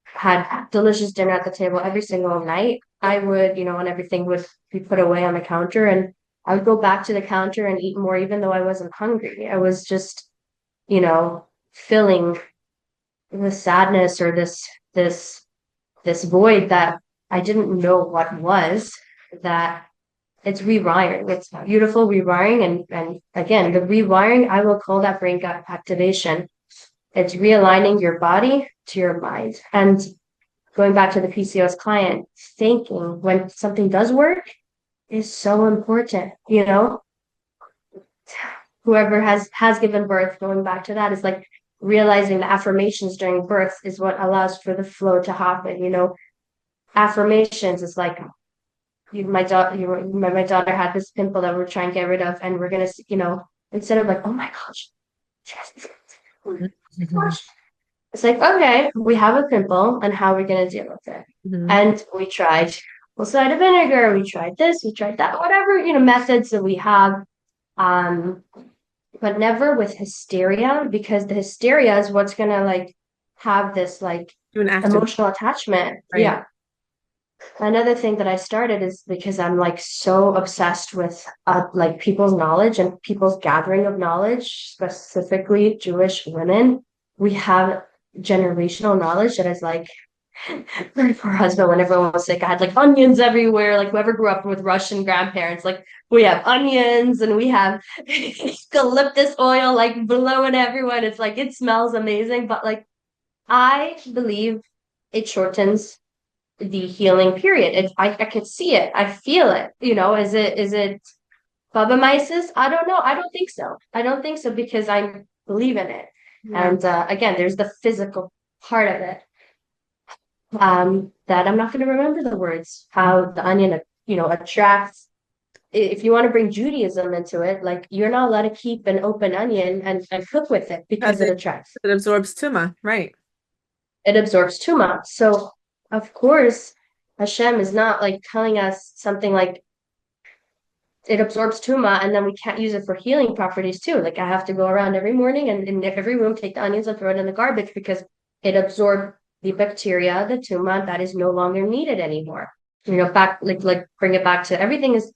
had delicious dinner at the table every single night. I would, and everything would be put away on the counter, and I would go back to the counter and eat more, even though I wasn't hungry. I was just, filling the sadness or this void that I didn't know what was. That it's rewiring. It's beautiful rewiring. And again, the rewiring, I will call that brain gut activation. It's realigning your body to your mind. And going back to the PCOS client, thinking when something does work is so important. Whoever has given birth, going back to that, is like realizing the affirmations during birth is what allows for the flow to happen. Affirmations is like my daughter had this pimple that we're trying to get rid of, and we're gonna, instead of like, oh my gosh, it's like, okay, we have a pimple, and how are we gonna deal with it? And we tried apple cider vinegar, we tried this, we tried that, whatever methods that we have, but never with hysteria, because the hysteria is what's gonna like have this like emotional attachment. Right. Yeah. Another thing that I started is because I'm like so obsessed with like people's knowledge and people's gathering of knowledge, specifically Jewish women. We have generational knowledge that is like, my poor husband, when everyone was sick, I had like onions everywhere. Like whoever grew up with Russian grandparents, like we have onions and we have eucalyptus oil like blowing everyone. It's like it smells amazing, but like I believe it shortens the healing period. I could see it. I feel it. Is it Bubamyces? I don't know. I don't think so. I don't think so because I believe in it. Yeah. And again, there's the physical part of it. That I'm not going to remember the words. How the onion, attracts. If you want to bring Judaism into it, like you're not allowed to keep an open onion and cook with it because it attracts. It absorbs tuma, right? It absorbs tuma. So of course, Hashem is not like telling us something like it absorbs tuma and then we can't use it for healing properties too. Like I have to go around every morning and in every room take the onions and throw it in the garbage because it absorbed the bacteria, the tuma that is no longer needed anymore. Back like bring it back to everything is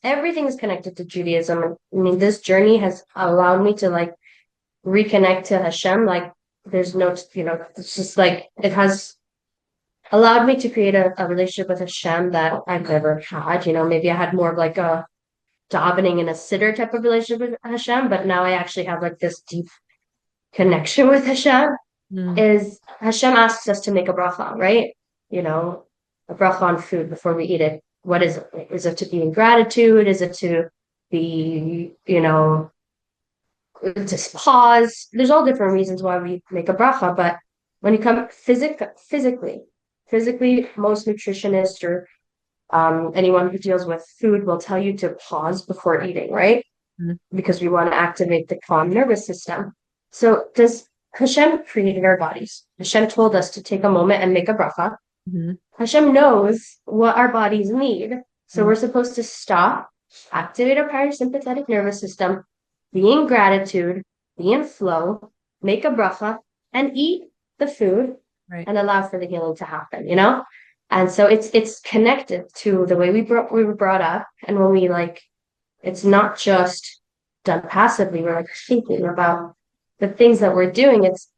connected to Judaism. And I mean, this journey has allowed me to like reconnect to Hashem. Like there's no, it's just like it has allowed me to create a relationship with Hashem that I've never had. Maybe I had more of like a davening in a sitter type of relationship with Hashem, but now I actually have like this deep connection with Hashem. Mm. Is Hashem asks us to make a bracha, right? You know, a bracha on food before we eat it. What is it? Is it to be in gratitude? Is it to be, just pause? There's all different reasons why we make a bracha, but when you come physically, most nutritionists or anyone who deals with food will tell you to pause before eating, right? Mm. Because we want to activate the calm nervous system. So does Hashem created our bodies? Hashem told us to take a moment and make a bracha. Mhm. Hashem knows what our bodies need. So Mm. we're supposed to stop, activate our parasympathetic nervous system, be in gratitude, be in flow, make a bracha, and eat the food Right. and allow for the healing to happen, you know? And so it's connected to the way we were brought up. And when we like, it's not just done passively, we're like thinking about the things that we're doing. It's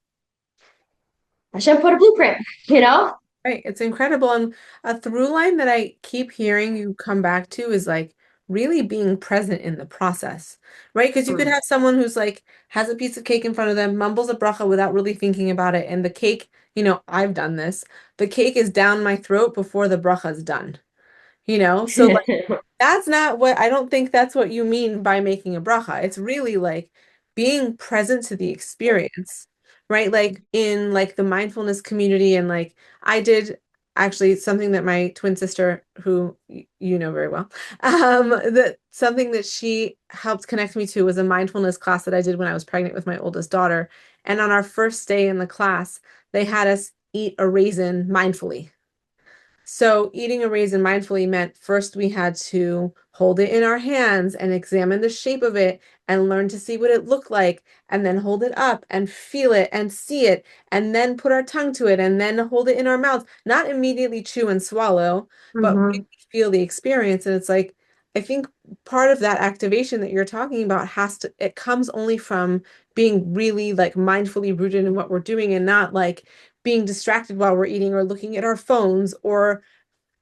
Hashem put a blueprint, you know? Right. It's incredible. And a through line that I keep hearing you come back to is like really being present in the process, right? Because you could Mm. have someone who's like has a piece of cake in front of them, mumbles a bracha without really thinking about it. And the cake, I've done this. The cake is down my throat before the bracha's done, So that's not what I don't think that's what you mean by making a bracha. It's really like being present to the experience, right? Like in like the mindfulness community and like I did actually something that my twin sister, who you know very well, that something that she helped connect me to was a mindfulness class that I did when I was pregnant with my oldest daughter. And on our first day in the class, they had us eat a raisin mindfully. So eating a raisin mindfully meant first we had to hold it in our hands and examine the shape of it and learn to see what it looked like, and then hold it up and feel it and see it, and then put our tongue to it and then hold it in our mouth. Not immediately chew and swallow, but really Mm-hmm. feel the experience. And it's like, I think part of that activation that you're talking about it comes only from being really like mindfully rooted in what we're doing and not like being distracted while we're eating or looking at our phones or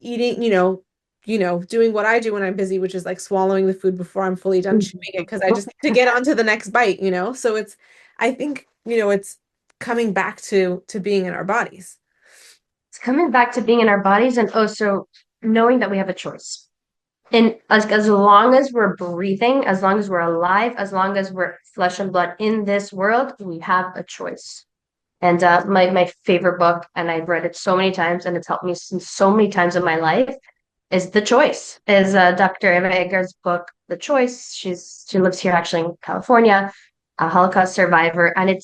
eating, doing what I do when I'm busy, which is like swallowing the food before I'm fully done chewing it because I just need to get on to the next bite. So I think, it's coming back to being in our bodies. It's coming back to being in our bodies and also knowing that we have a choice. And as long as we're breathing, as long as we're alive, as long as we're flesh and blood in this world, we have a choice. And my favorite book, and I've read it so many times, and it's helped me so many times in my life, is The Choice. Is Dr. Eva Eger's book, The Choice. She lives here actually in California, a Holocaust survivor, and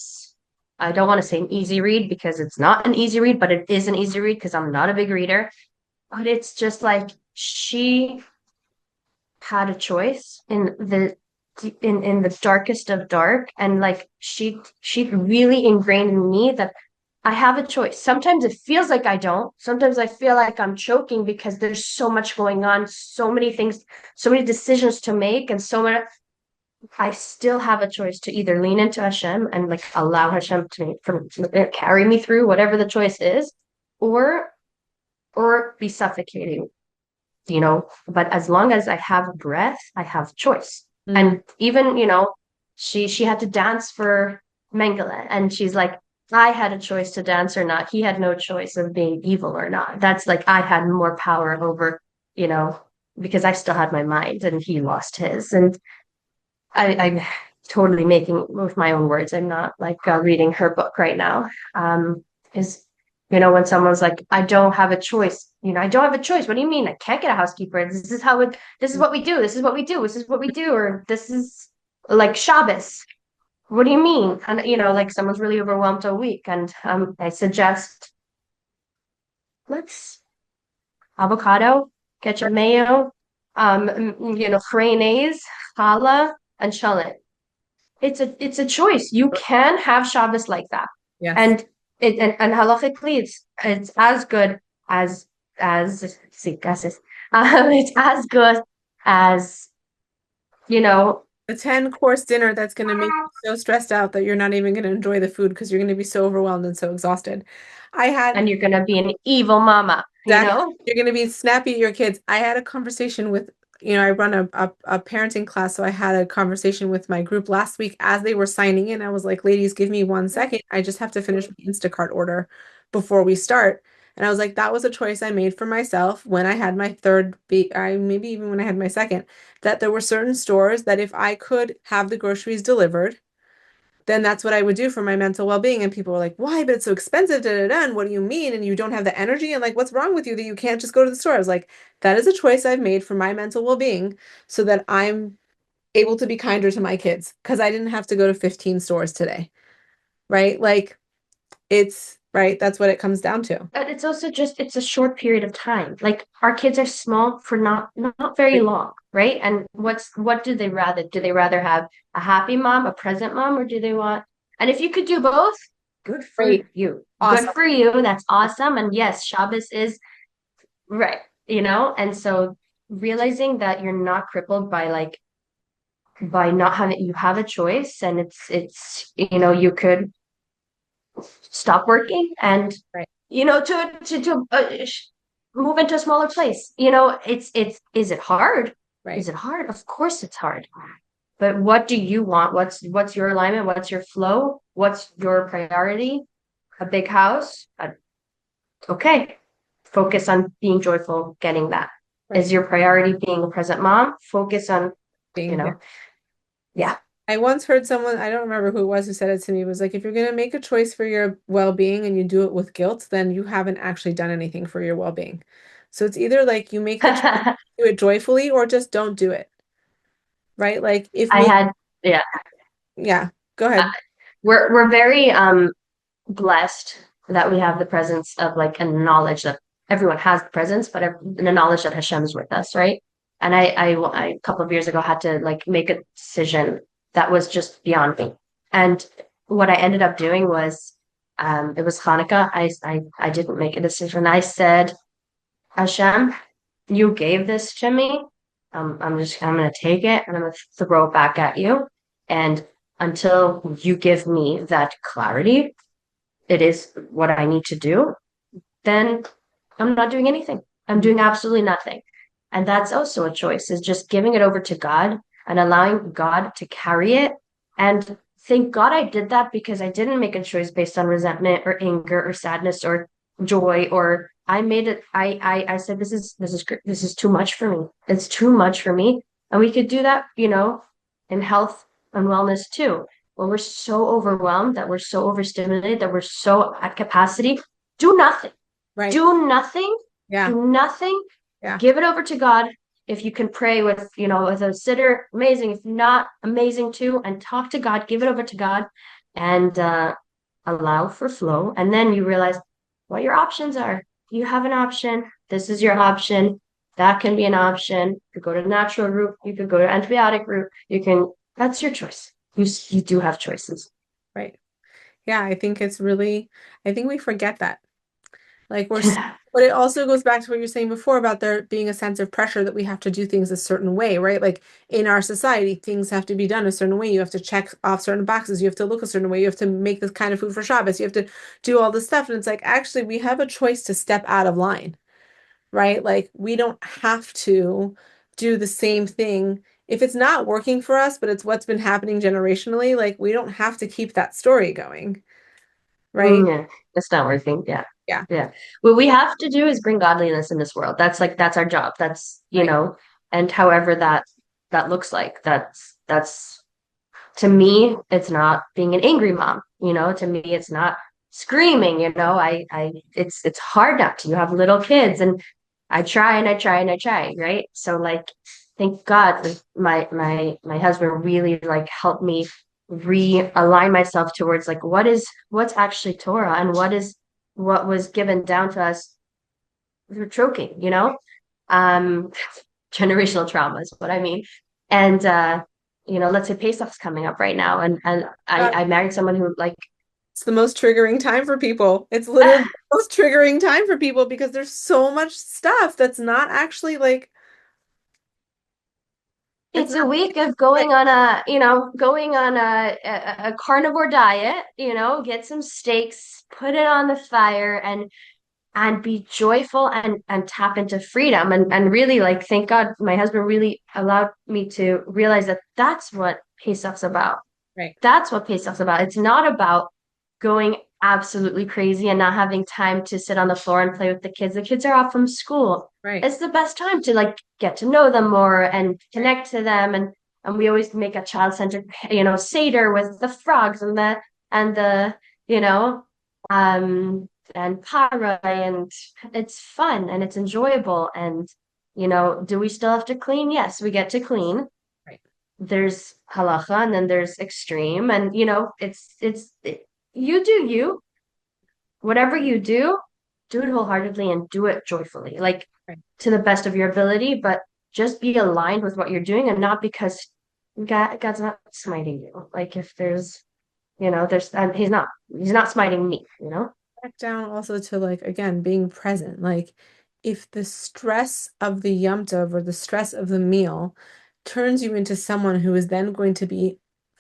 I don't want to say an easy read because it's not an easy read, but it is an easy read because I'm not a big reader. But it's just like she had a choice in the darkest of dark, and like she really ingrained in me that I have a choice. Sometimes it feels like I don't. Sometimes I feel like I'm choking because there's so much going on, so many things, so many decisions to make, and so many. I still have a choice to either lean into Hashem and like allow Hashem to carry me through whatever the choice is, or be suffocating, but as long as I have breath, I have choice. Mm. And even, she had to dance for Mengele, and she's like, I had a choice to dance or not. He had no choice of being evil or not. That's like I had more power over, you know, because I still had my mind and he lost his. And I'm totally making with my own words. I'm not like reading her book right now. Is when someone's like, I don't have a choice. I don't have a choice. What do you mean? I can't get a housekeeper. This is what we do. This is what we do. This is what we do. Or this is like Shabbos. What do you mean? And like someone's really overwhelmed all week. And I suggest let's avocado, ketchup mayo, mayonnaise, challah, and shallot. It's a choice. You can have Shabbos like that. Yes. And and halachically it's as good sí, gracias. It's as good as you know, A 10-course dinner that's going to make you so stressed out that you're not even going to enjoy the food because you're going to be so overwhelmed and so exhausted. I had and you're gonna be an evil mama, Exactly. You're going to be snappy at your kids. I had a conversation with I run a parenting class, so I had a conversation with my group last week as they were signing in. I was like, ladies, give me 1 second. I just have to finish my Instacart order before we start. And I was like, that was a choice I made for myself when I had my third, maybe even when I had my second, that there were certain stores that if I could have the groceries delivered, then that's what I would do for my mental well-being. And people were like, why? But it's so expensive, da, da, da. And what do you mean? And you don't have the energy? And like, what's wrong with you that you can't just go to the store? I was like, that is a choice I've made for my mental well-being so that I'm able to be kinder to my kids because I didn't have to go to 15 stores today, right? Like, it's right. That's what it comes down to. But it's also just it's a short period of time. Like our kids are small for not very Right. long, right? And what do they rather? Do they rather have a happy mom, a present mom, or do they want? And if you could do both, good for Right. you. Good Awesome. for you. That's awesome. And yes, Shabbos is right, and so realizing that you're not crippled by by not having you have a choice and it's you could stop working and Right. move into a smaller place. It's is it hard? Right. Is it hard? Of course it's hard. But what do you want? What's your alignment? What's your flow? What's your priority? A big house? Okay. Focus on being joyful, getting that. Is Right. your priority being a present mom? Focus on, you Being here. know, yeah. I once heard someone, I don't remember who it was who said it to me, was like, if you're going to make a choice for your well-being and you do it with guilt, then you haven't actually done anything for your well-being. So it's either like you make the choice, I do it joyfully or just don't do it, right? Like if maybe, had, yeah. yeah, go Uh, ahead. we're very blessed that we have the presence of like a knowledge that everyone has the presence, but the knowledge that Hashem's with us, right? And a couple of years ago had to like make a decision that was just beyond me. And what I ended up doing was, it was Hanukkah. I didn't make a decision. I said, Hashem, you gave this to me. I'm gonna take it and I'm gonna throw it back at you. And until you give me that clarity, it is what I need to do, then I'm not doing anything. I'm doing absolutely nothing. And that's also a choice, is just giving it over to God and allowing God to carry it. And thank God I did that because I didn't make a choice based on resentment or anger or sadness or joy, or I made it. I said, this is too much for me. It's too much for me. And we could do that, in health and wellness too. When we're so overwhelmed, that we're so overstimulated, that we're so at capacity, do nothing. Right. Do nothing. Yeah. Do nothing. Yeah. Give it over to God. If you can pray with a sitter, amazing. If not, amazing too. And talk to God. Give it over to God, and allow for flow. And then you realize what your options are. You have an option. This is your option. That can be an option. You could go to natural route. You could go to antibiotic route. You can. That's your choice. You do have choices. Right. Yeah. I think we forget that. Like but it also goes back to what you're saying before about there being a sense of pressure that we have to do things a certain way, right? Like in our society, things have to be done a certain way. You have to check off certain boxes. You have to look a certain way. You have to make this kind of food for Shabbos. You have to do all this stuff. And it's like, actually, we have a choice to step out of line, right? Like we don't have to do the same thing. If it's not working for us, but it's what's been happening generationally, like we don't have to keep that story going, right? Yeah, it's not working. Yeah. Yeah. Yeah. What we have to do is bring godliness in this world. That's our job. Right. And however that looks like, that's to me, it's not being an angry mom. To me, it's not screaming, it's hard not to. You have little kids and I try and I try and I try, right? So like thank God like, my husband really like helped me realign myself towards like what's actually Torah and what was given down to us through choking, um generational trauma is what I mean. And let's say Pesach's coming up right now, and God, I married someone who like it's the most triggering time for people. It's literally the most triggering time for people because there's so much stuff that's not actually like it's it's not a week of right. going on a carnivore diet, get some steaks, put it on the fire, and and be joyful and tap into freedom and really like thank God my husband really allowed me to realize that that's what Pesach's about. Right. That's what Pesach's about. It's not about going absolutely crazy and not having time to sit on the floor and play with the kids. The kids are off from school. Right. It's the best time to like get to know them more and Right. connect to them. And we always make a child-centered, Seder with the frogs and the, you know, and para and it's fun and it's enjoyable. And, do we still have to clean? Yes, we get to clean. Right. There's halacha and then there's extreme and you do you whatever you do it wholeheartedly and do it joyfully, like Right. to the best of your ability, but just be aligned with what you're doing and not because God's not smiting you. Like if there's and he's not smiting me. Back down also to like again being present. Like if the stress of the Yom Tov or the stress of the meal turns you into someone who is then going to be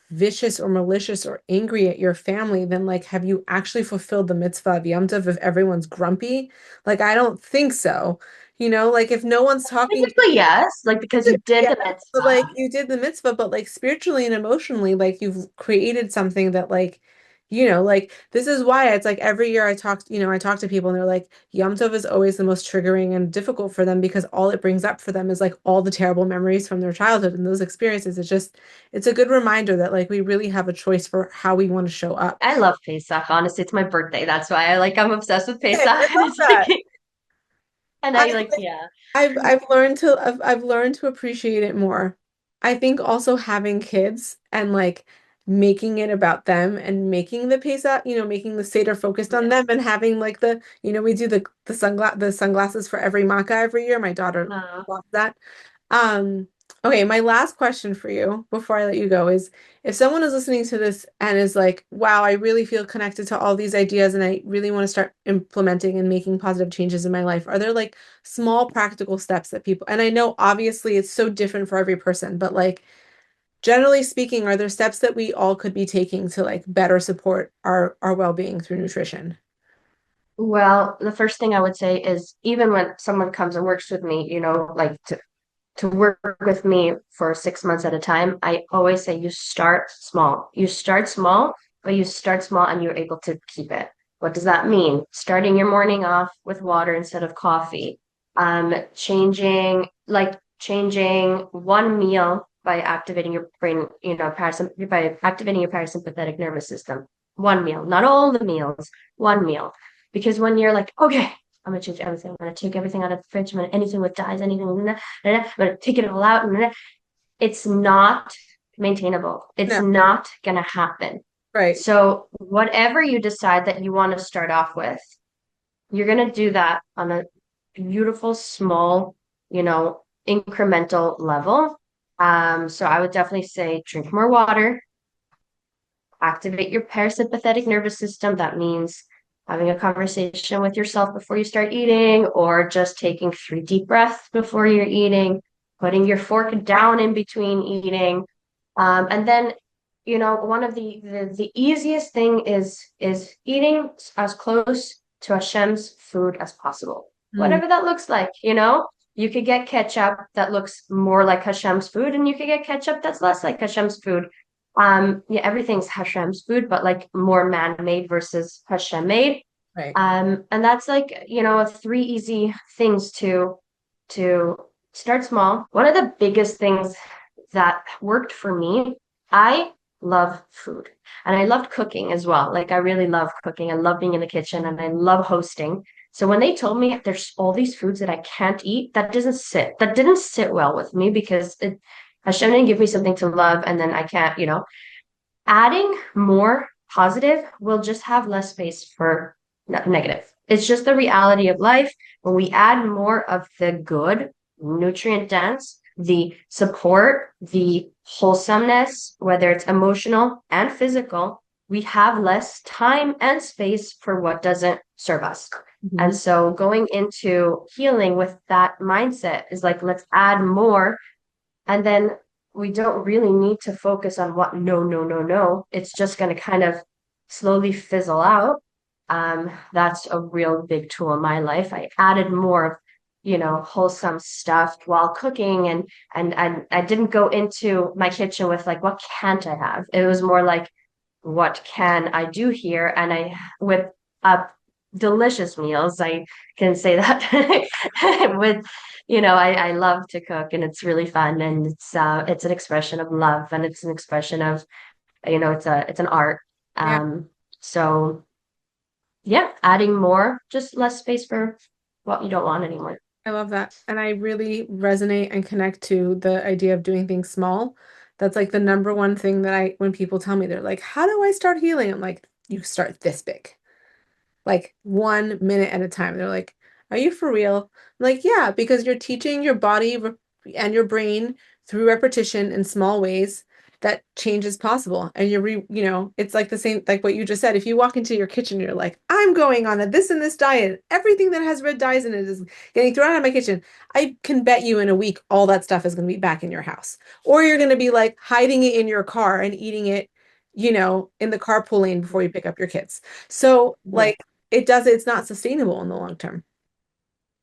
vicious or malicious or angry at your family, then like have you actually fulfilled the mitzvah of Yom Tov if everyone's grumpy? Like I don't think so. Like if no one's talking to Technically yes, like because you did yeah, the but mitzvah. like you did the mitzvah, but like spiritually and emotionally, like you've created something that like, like this is why it's like every year I talk to people and they're like, Yom Tov is always the most triggering and difficult for them because all it brings up for them is like all the terrible memories from their childhood and those experiences. It's a good reminder that like we really have a choice for how we want to show up. I love Pesach. Honestly, it's my birthday. That's why I'm obsessed with Hey, Pesach. I And love it's like, that. and I I like, yeah. I've learned to appreciate it more. I think also having kids and like making it about them and making the Pesach, making the Seder focused on Yeah. them and having like we do the sunglasses for every maca every year. My daughter Uh, loves that. Um, okay, my last question for you before I let you go is if someone is listening to this and is like, wow, I really feel connected to all these ideas and I really want to start implementing and making positive changes in my life, are there like small practical steps that people, and I know obviously it's so different for every person, but like generally speaking, are there steps that we all could be taking to like better support our well-being through nutrition? well, the first thing I would say is even when someone comes and works with me, like to work with me for 6 months at a time, I always say you start small. You start small, but you start small and you're able to keep it. What does that mean? Starting your morning off with water instead of coffee. Changing one meal by activating your brain, by activating your parasympathetic nervous system. One meal, not all the meals, one meal. Because when you're like, okay, I'm gonna change everything. I'm gonna take everything out of the fridge. I'm gonna anything with dyes, anything. I'm gonna take it all out. It's not maintainable. It's No, not gonna happen. right. So whatever you decide that you want to start off with, you're gonna do that on a beautiful, small, incremental level. So I would definitely say drink more water, activate your parasympathetic nervous system. That means having a conversation with yourself before you start eating, or just taking 3 deep breaths before you're eating, putting your fork down in between eating. And then, one of the easiest thing is eating as close to Hashem's food as possible, Mm, whatever that looks like. You could get ketchup that looks more like Hashem's food, and you could get ketchup that's less like Hashem's food. Yeah, everything's Hashem's food, but like more man-made versus Hashem made. right. And that's like, 3 easy things to start small. One of the biggest things that worked for me, I love food and I loved cooking as well. Like I really love cooking. I love being in the kitchen and I love hosting. So when they told me there's all these foods that I can't eat, that didn't sit well with me because Hashem didn't give me something to love and then I can't, adding more positive will just have less space for negative. It's just the reality of life. When we add more of the good, nutrient dense, the support, the wholesomeness, whether it's emotional and physical, we have less time and space for what doesn't serve us. And Mhm. so going into healing with that mindset is like, let's add more. And then we don't really need to focus on what no, no, no, no. It's just going to kind of slowly fizzle out. That's a real big tool in my life. I added more of, wholesome stuff while cooking, and I didn't go into my kitchen with like, what can't I have? It was more like, what can I do here? And I with delicious meals, I can say that with, I love to cook, and it's really fun, and it's an expression of love, and it's an expression of, it's an art. Yeah, So yeah, adding more, just less space for what you don't want anymore. I love that. And I really resonate and connect to the idea of doing things small. That's like the number one thing that when people tell me, they're like, how do I start healing? I'm like, you start this big, like 1 minute at a time. They're like, are you for real? I'm like, yeah, because you're teaching your body and your brain through repetition in small ways that change is possible. And it's like the same, like what you just said. If you walk into your kitchen, you're like, I'm going on a this and this diet. Everything that has red dyes in it is getting thrown out of my kitchen. I can bet you in a week, all that stuff is going to be back in your house. Or you're going to be like hiding it in your car and eating it, in the carpool lane before you pick up your kids. So Yeah. like, it's not sustainable in the long term.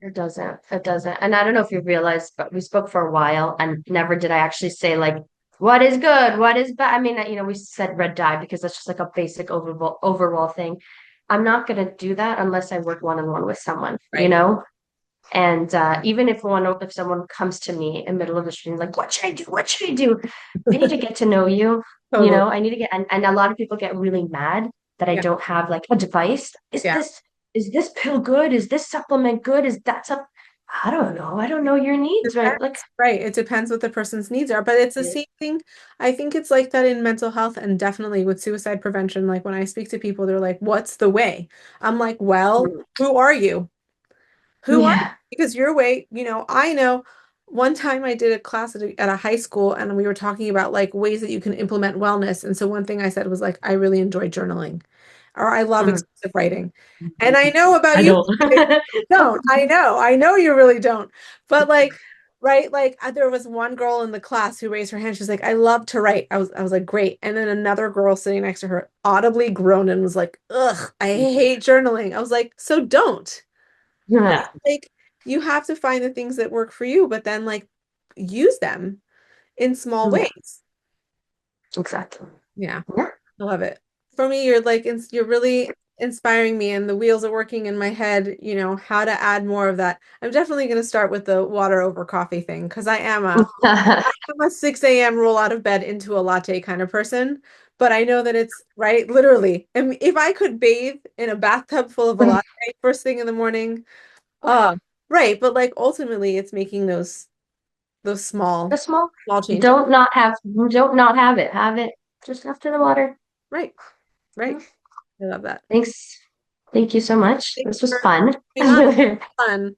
It doesn't. It doesn't. And I don't know if you realized, but we spoke for a while, and never did I actually say like, what is good, what is bad. I mean, we said red dye because that's just like a basic overall thing. I'm not gonna do that unless I work one-on-one with someone, Right. And even if someone comes to me in the middle of the street, like, what should I do? What should I do? I need to get to know you. Totally. I need to and a lot of people get really mad that I Yeah. don't have like a device. Yeah. Is this pill good? Is this supplement good? Is that some I don't know. I don't know your needs, right? Like, Depends. Right. It depends what the person's needs are, but it's the same thing. I think it's like that in mental health and definitely with suicide prevention. Like when I speak to people, they're like, what's the way? I'm like, well, who are you? Who are you? yeah. Because your way, I know one time I did a class at a high school and we were talking about like ways that you can implement wellness. And so one thing I said was like, I really enjoy journaling or I love Mhm. expressive writing. And I know about I you, don't. you don't. I know you really don't. But like, right, like there was one girl in the class who raised her hand. She's like, I love to write. I was like, great. And then another girl sitting next to her audibly groaned and was like, ugh, I hate journaling. I was like, so don't. Right? Yeah, Like you have to find the things that work for you, but then like use them in small yeah, ways. exactly. Yeah, Yeah. I love it. For me, you're like you're really inspiring me and the wheels are working in my head, how to add more of that. I'm definitely going to start with the water over coffee thing because I'm a 6 a.m. roll out of bed into a latte kind of person, but I know that it's right, literally. And if I could bathe in a bathtub full of a latte first thing in the morning, uh, right, but like ultimately it's making those The small small, small changes. don't not have it. Have it just after the water. Right, right. Yeah. I love that. Thanks. Thank you so much. Thanks This was for fun. being on. Fun.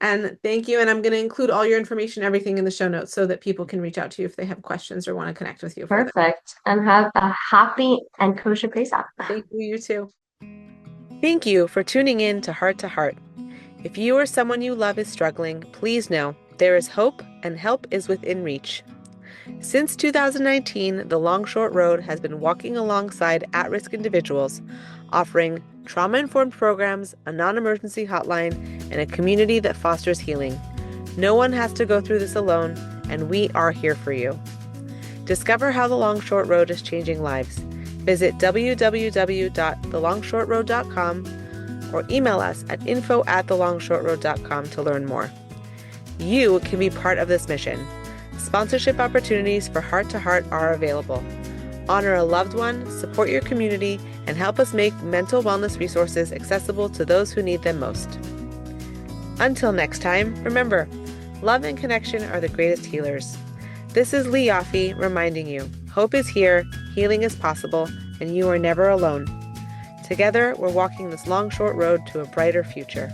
And thank you. And I'm going to include all your information, everything in the show notes so that people can reach out to you if they have questions or want to connect with you further. Perfect. And have a happy and kosher Pesach. Thank you, you too. Thank you for tuning in to Heart to Heart. If you or someone you love is struggling, please know there is hope and help is within reach. Since 2019, the Longshortroad has been walking alongside at-risk individuals, offering trauma-informed programs, a non-emergency hotline, and a community that fosters healing. No one has to go through this alone, and we are here for you. Discover how the Longshortroad is changing lives. Visit www.thelongshortroad.com or email us at info@thelongshortroad.com to learn more. You can be part of this mission. Sponsorship opportunities for Heart to Heart are available. Honor a loved one, support your community, and help us make mental wellness resources accessible to those who need them most. Until next time, remember, love and connection are the greatest healers. This is Lee Yaffe reminding you, hope is here, healing is possible, and you are never alone. Together, we're walking this long, short road to a brighter future.